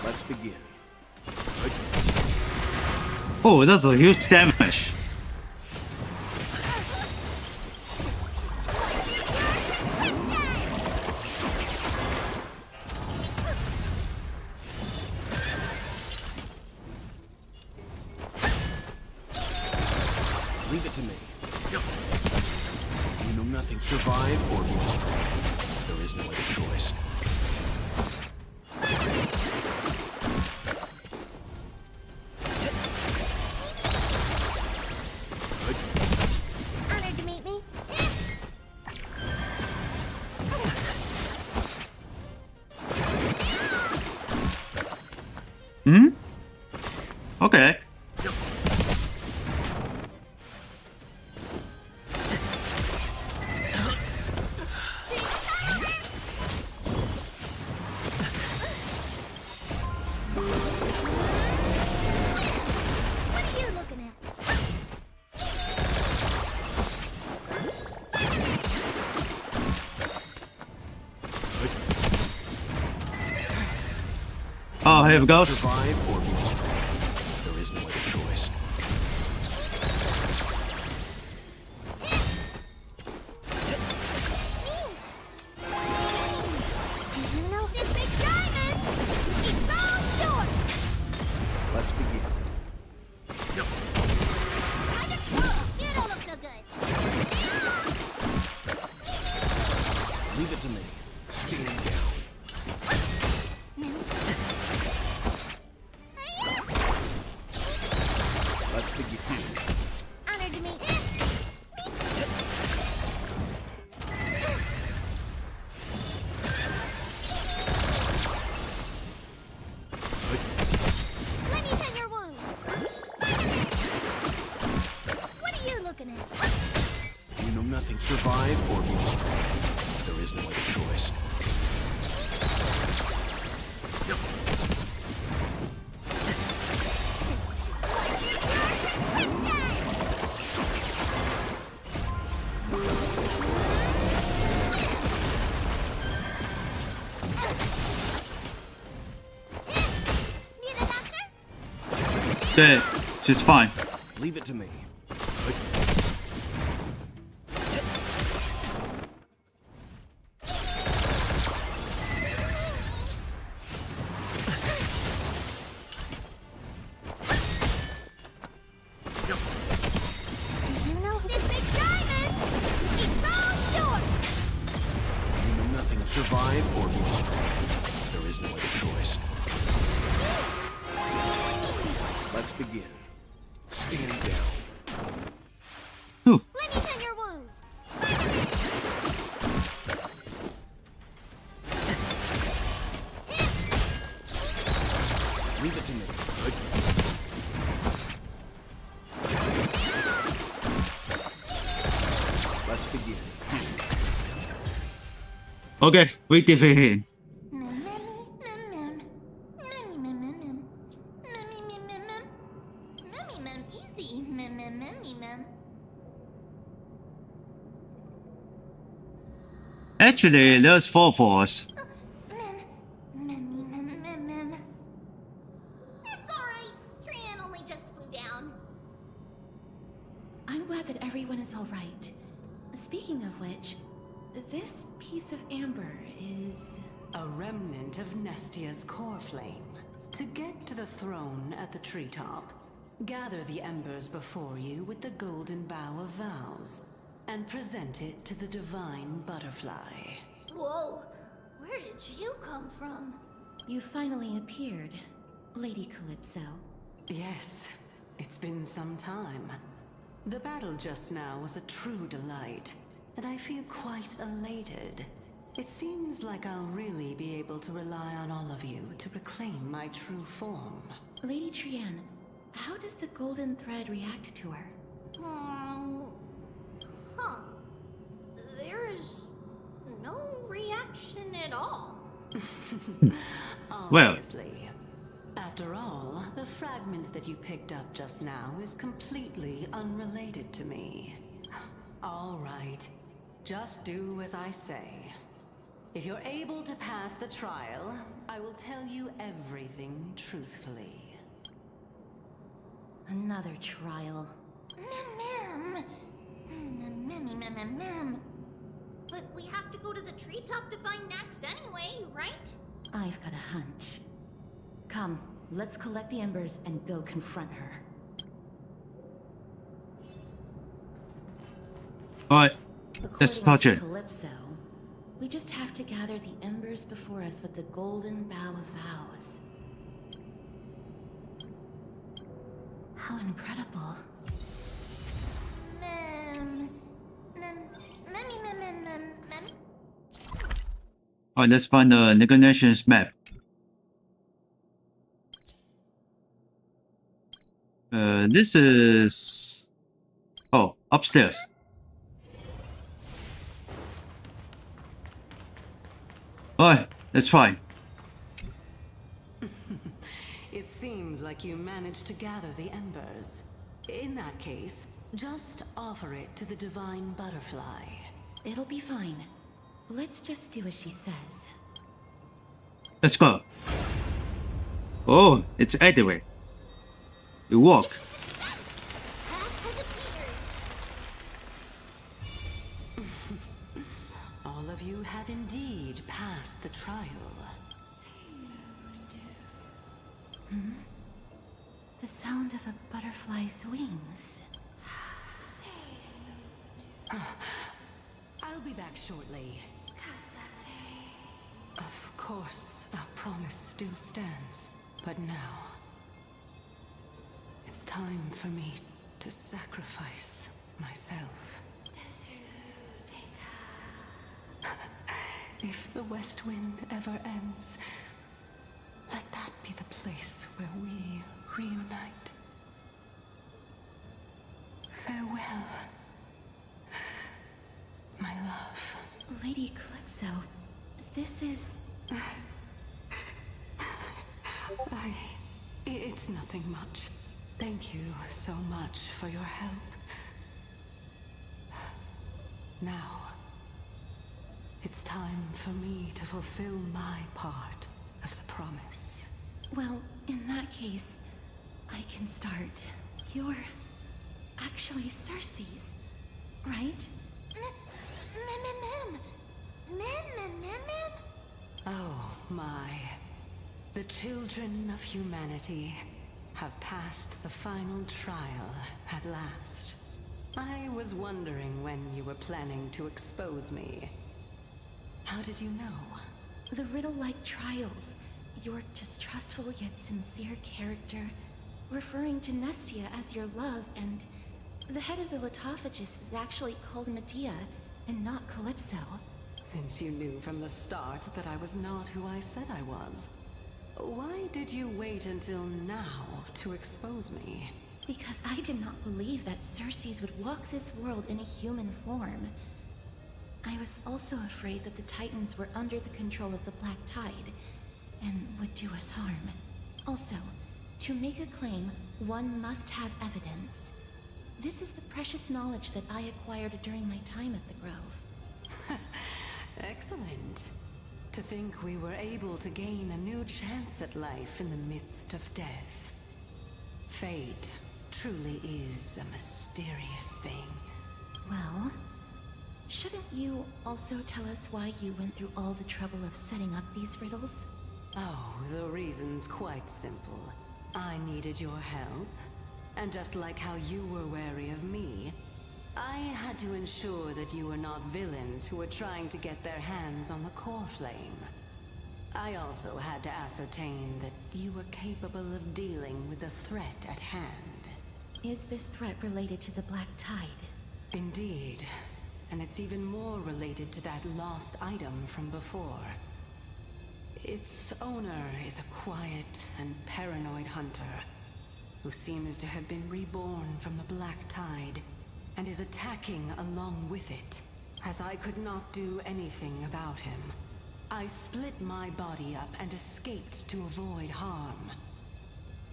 Let's begin. Oh, that's a huge damage. Leave it to me. We know nothing survive or be destroyed. There is no other choice. Okay. What are you looking at? Oh, here we go. Survive or be destroyed. There is no other choice. Do you know this big diamond? It's all yours! Let's begin. You don't look so good. Leave it to me. Stand down. Let's begin. Honor to meet Let me tend your wound. What are you looking at? You know nothing. Survive or be destroyed. There is no other choice. Need a doctor? Okay, she's fine. Leave it to me. Do you know this big diamond? It's all yours! You know nothing. Survive or be destroyed. There is no other choice. Let's begin. Stand down. Whew. Let me tend your wounds. Leave it to me. Let's begin. Okay, we defeat him. Easy. Actually, there's 4 for us. It's alright. Trian only just flew down. I'm glad that everyone is all right. Speaking of which, this piece of amber is... A remnant of Nestia's core flame. To get to the throne at the treetop, gather the embers before you with the golden bough of vows, and present it to the divine butterfly. Whoa. Where did you come from? You finally appeared, Lady Calypso. Yes, it's been some time. The battle just now was a true delight, and I feel quite elated. It seems like I'll really be able to rely on all of you to reclaim my true form. Lady Trian, how does the golden thread react to her? Huh. There's no reaction at all. Well. Obviously. After all, the fragment that you picked up just now is completely unrelated to me. All right. Just do as I say. If you're able to pass the trial, I will tell you everything truthfully. Another trial. Ma'am. But we have to go to the treetop to find Nax anyway, right? I've got a hunch. Come, let's collect the embers and go confront her. Alright, let's touch According it. to Calypso, we just have to gather the embers before us with the golden bough of vows. How incredible. Alright, let's find the negotiations map. This is... Oh, upstairs. Alright, let's try. It seems like you managed to gather the embers. In that case, just offer it to the divine butterfly. It'll be fine. Let's just do as she says. Let's go. Oh, it's everywhere. You walk. Path has appeared. All of you have indeed passed the trial. The sound of a butterfly's wings. I'll be back shortly. Of course, our promise still stands. But now, it's time for me to sacrifice myself. If the West Wind ever ends, let that be the place where we reunite. Farewell, my love. Lady Calypso, this is... It's nothing much. Thank you so much for your help. Now, it's time for me to fulfill my part of the promise. Well, in that case, I can start. You're actually Circe's, right? Oh my. The children of humanity have passed the final trial at last. I was wondering when you were planning to expose me. How did you know? The riddle-like trials, your distrustful yet sincere character, referring to Nestia as your love, and the head of the Litophagus is actually called Medea and not Calypso. Since you knew from the start that I was not who I said I was, why did you wait until now to expose me? Because I did not believe that Circe's would walk this world in a human form. I was also afraid that the Titans were under the control of the Black Tide, and would do us harm. Also, to make a claim, one must have evidence. This is the precious knowledge that I acquired during my time at the Grove. Excellent. To think we were able to gain a new chance at life in the midst of death. Fate truly is a mysterious thing. Well, shouldn't you also tell us why you went through all the trouble of setting up these riddles? Oh, the reason's quite simple. I needed your help, and just like how you were wary of me, I had to ensure that you were not villains who were trying to get their hands on the core flame. I also had to ascertain that you were capable of dealing with the threat at hand. Is this threat related to the Black Tide? Indeed, and it's even more related to that lost item from before. Its owner is a quiet and paranoid hunter who seems to have been reborn from the Black Tide and is attacking along with it. As I could not do anything about him, I split my body up and escaped to avoid harm.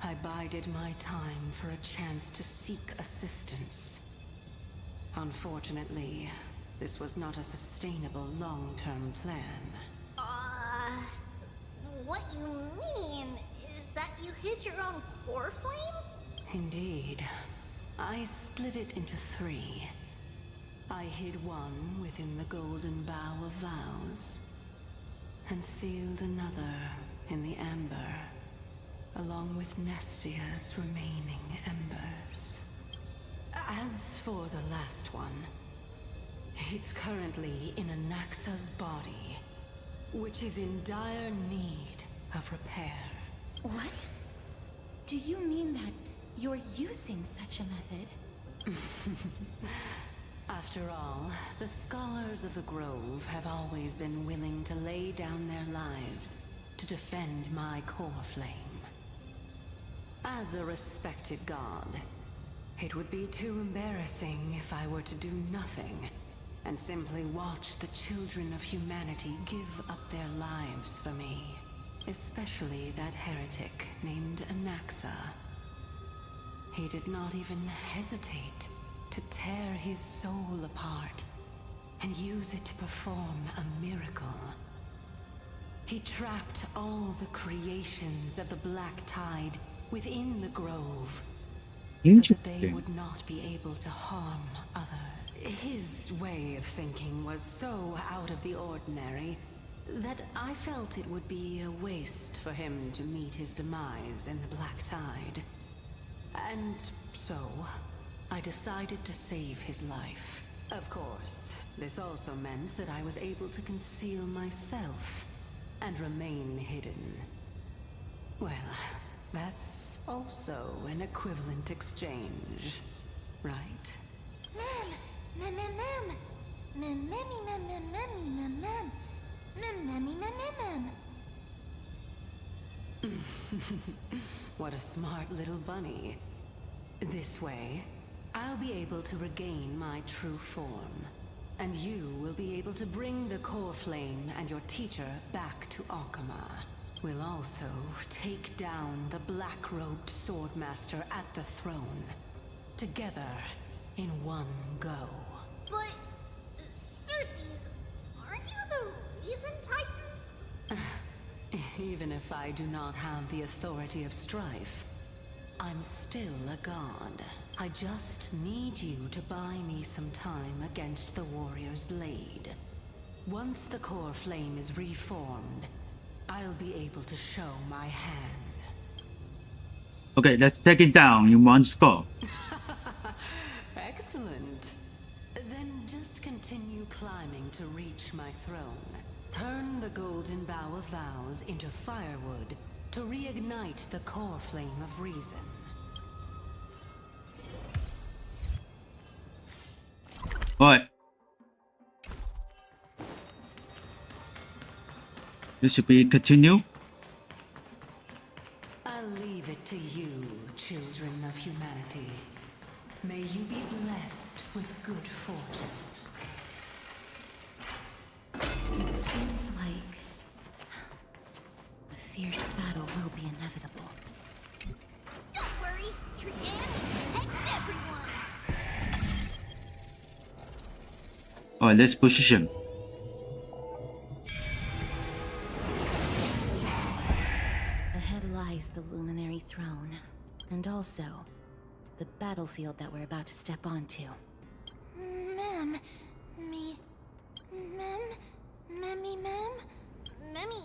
I bided my time for a chance to seek assistance. Unfortunately, this was not a sustainable long-term plan. What you mean is that you hid your own core flame? Indeed. I split it into 3. I hid one within the golden bough of vows, and sealed another in the amber, along with Nestia's remaining embers. As for the last one, it's currently in Anaxa's body, which is in dire need of repair. What? Do you mean that you're using such a method? After all, the scholars of the Grove have always been willing to lay down their lives to defend my core flame. As a respected god, it would be too embarrassing if I were to do nothing and simply watch the children of humanity give up their lives for me. Especially that heretic named Anaxa. He did not even hesitate to tear his soul apart and use it to perform a miracle. He trapped all the creations of the Black Tide within the grove, so that they Interesting. would not be able to harm others. His way of thinking was so out of the ordinary that I felt it would be a waste for him to meet his demise in the Black Tide. And so, I decided to save his life. Of course, this also meant that I was able to conceal myself and remain hidden. Well, that's also an equivalent exchange, right? What a smart little bunny. This way, I'll be able to regain my true form. And you will be able to bring the core flame and your teacher back to Akama. We'll also take down the black-robed swordmaster at the throne. Together, in one go. But, Circes, aren't you the reason Titan? Even if I do not have the authority of strife, I'm still a god. I just need you to buy me some time against the warrior's blade. Once the core flame is reformed, I'll be able to show my hand. Okay, let's take it down in one go. Excellent. Then just continue climbing to reach my throne. Turn the golden bough of vows into firewood to reignite the core flame of reason. Alright. This should be continue. I'll leave it to you, children of humanity. May you be blessed with good fortune. It seems like a fierce battle will be inevitable. Don't worry, Trian, protect everyone! Alright, let's position. Ahead lies the Luminary Throne, and also the battlefield that we're about to step onto. Memmy,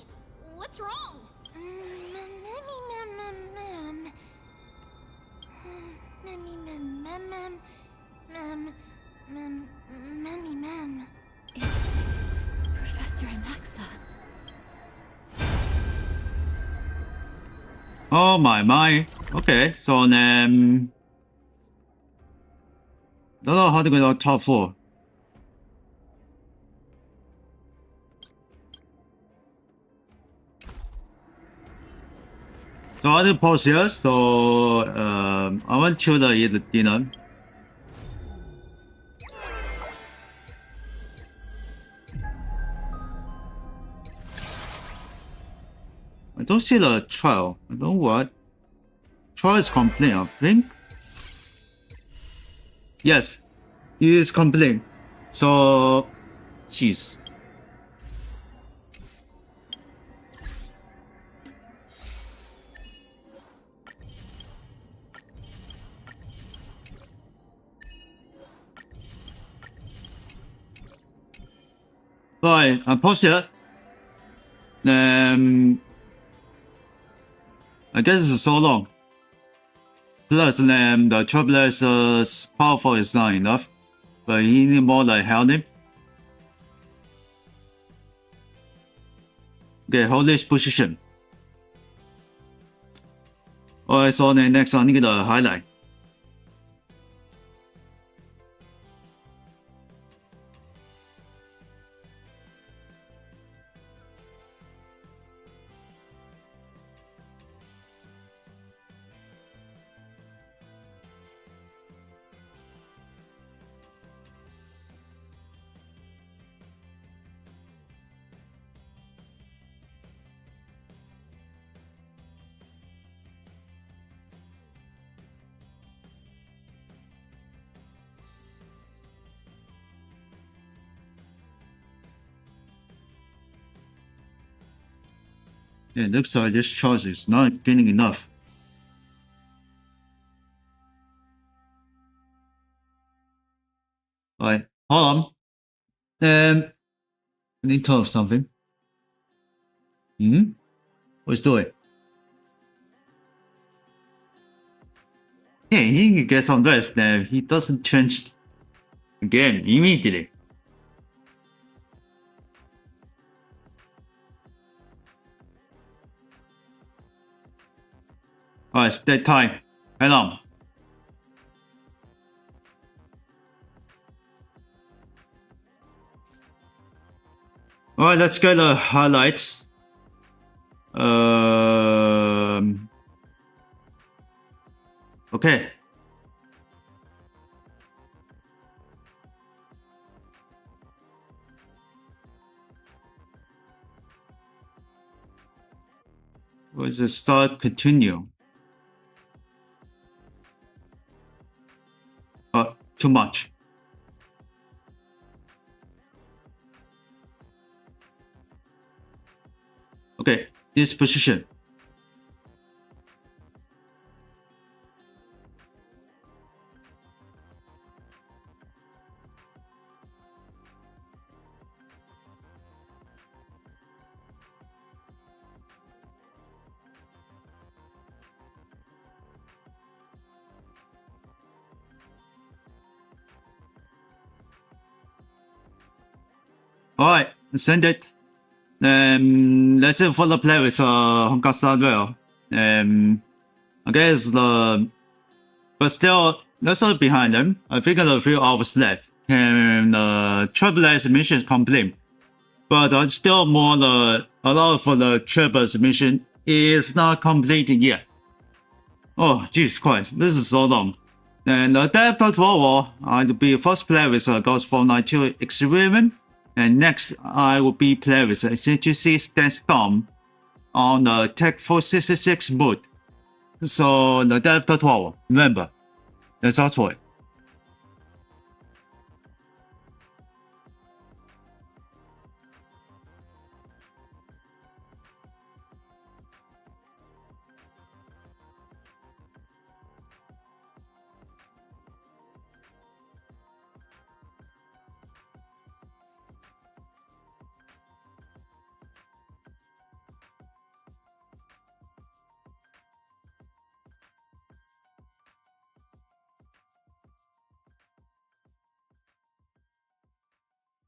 what's wrong? Is this Professor Anaxa? Oh my. Okay, so then don't know how to go to top 4. So I will pause here. So I want to eat dinner. I don't see the trial. I don't know what. Trial is complete, I think. Yes, it is complete. So, jeez. Right, I pause here. I guess it's so long. Plus, the Trailblaze's powerful is not enough, but he need more like healthy. Okay, hold this position. Alright, so the next I need a highlight. Yeah, it looks like this charge is not getting enough. Alright, hold on. I need to have something. What's doing? Yeah, he can get some rest now. He doesn't change again immediately. Alright, it's that time. Head on. Alright, let's get the highlights. Okay. Let's just start, continue. Too much. Okay, this position. Alright, send it. Let's just follow play with Honkai Star Rail. I guess but still, let's not behind them. I think a few hours left. And Trailblaze mission complete. But still more a lot for the Trailblaze mission is not completed yet. Oh, Jesus Christ, this is so long. And the day after tomorrow, I'll be first play with Ghost 492 Experiment. And next, I will be playing with CTC Standstorm on the Tech 466 mode. So the day after tomorrow, remember, that's our choice.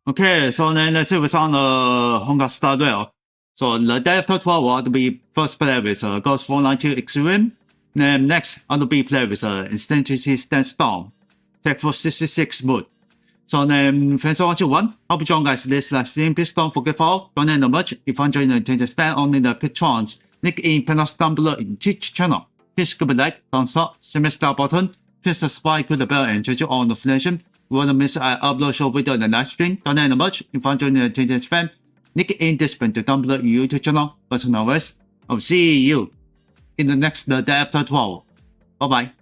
Okay, so then let's see what's on the Honkai Star Rail. So the day after 12, I'll be first play with Ghost 492 Extreme. Then next, I'll be play with Instantity Standstorm, Tech 466 mode. So then, thanks for watching one. Hope you join guys this live stream. Please don't forget to follow, donate the merch. If you enjoy the changes, fan only the patrons. Link in panels down below in Twitch channel. Please give a like, thumbs up, smash that button. Please subscribe to the bell and check all notifications. You won't miss I upload show video in the live stream. Donate the merch. If you enjoy the changes, fan. Link in description down below in YouTube channel. But as always, I'll see you in the next day after 12. Bye bye.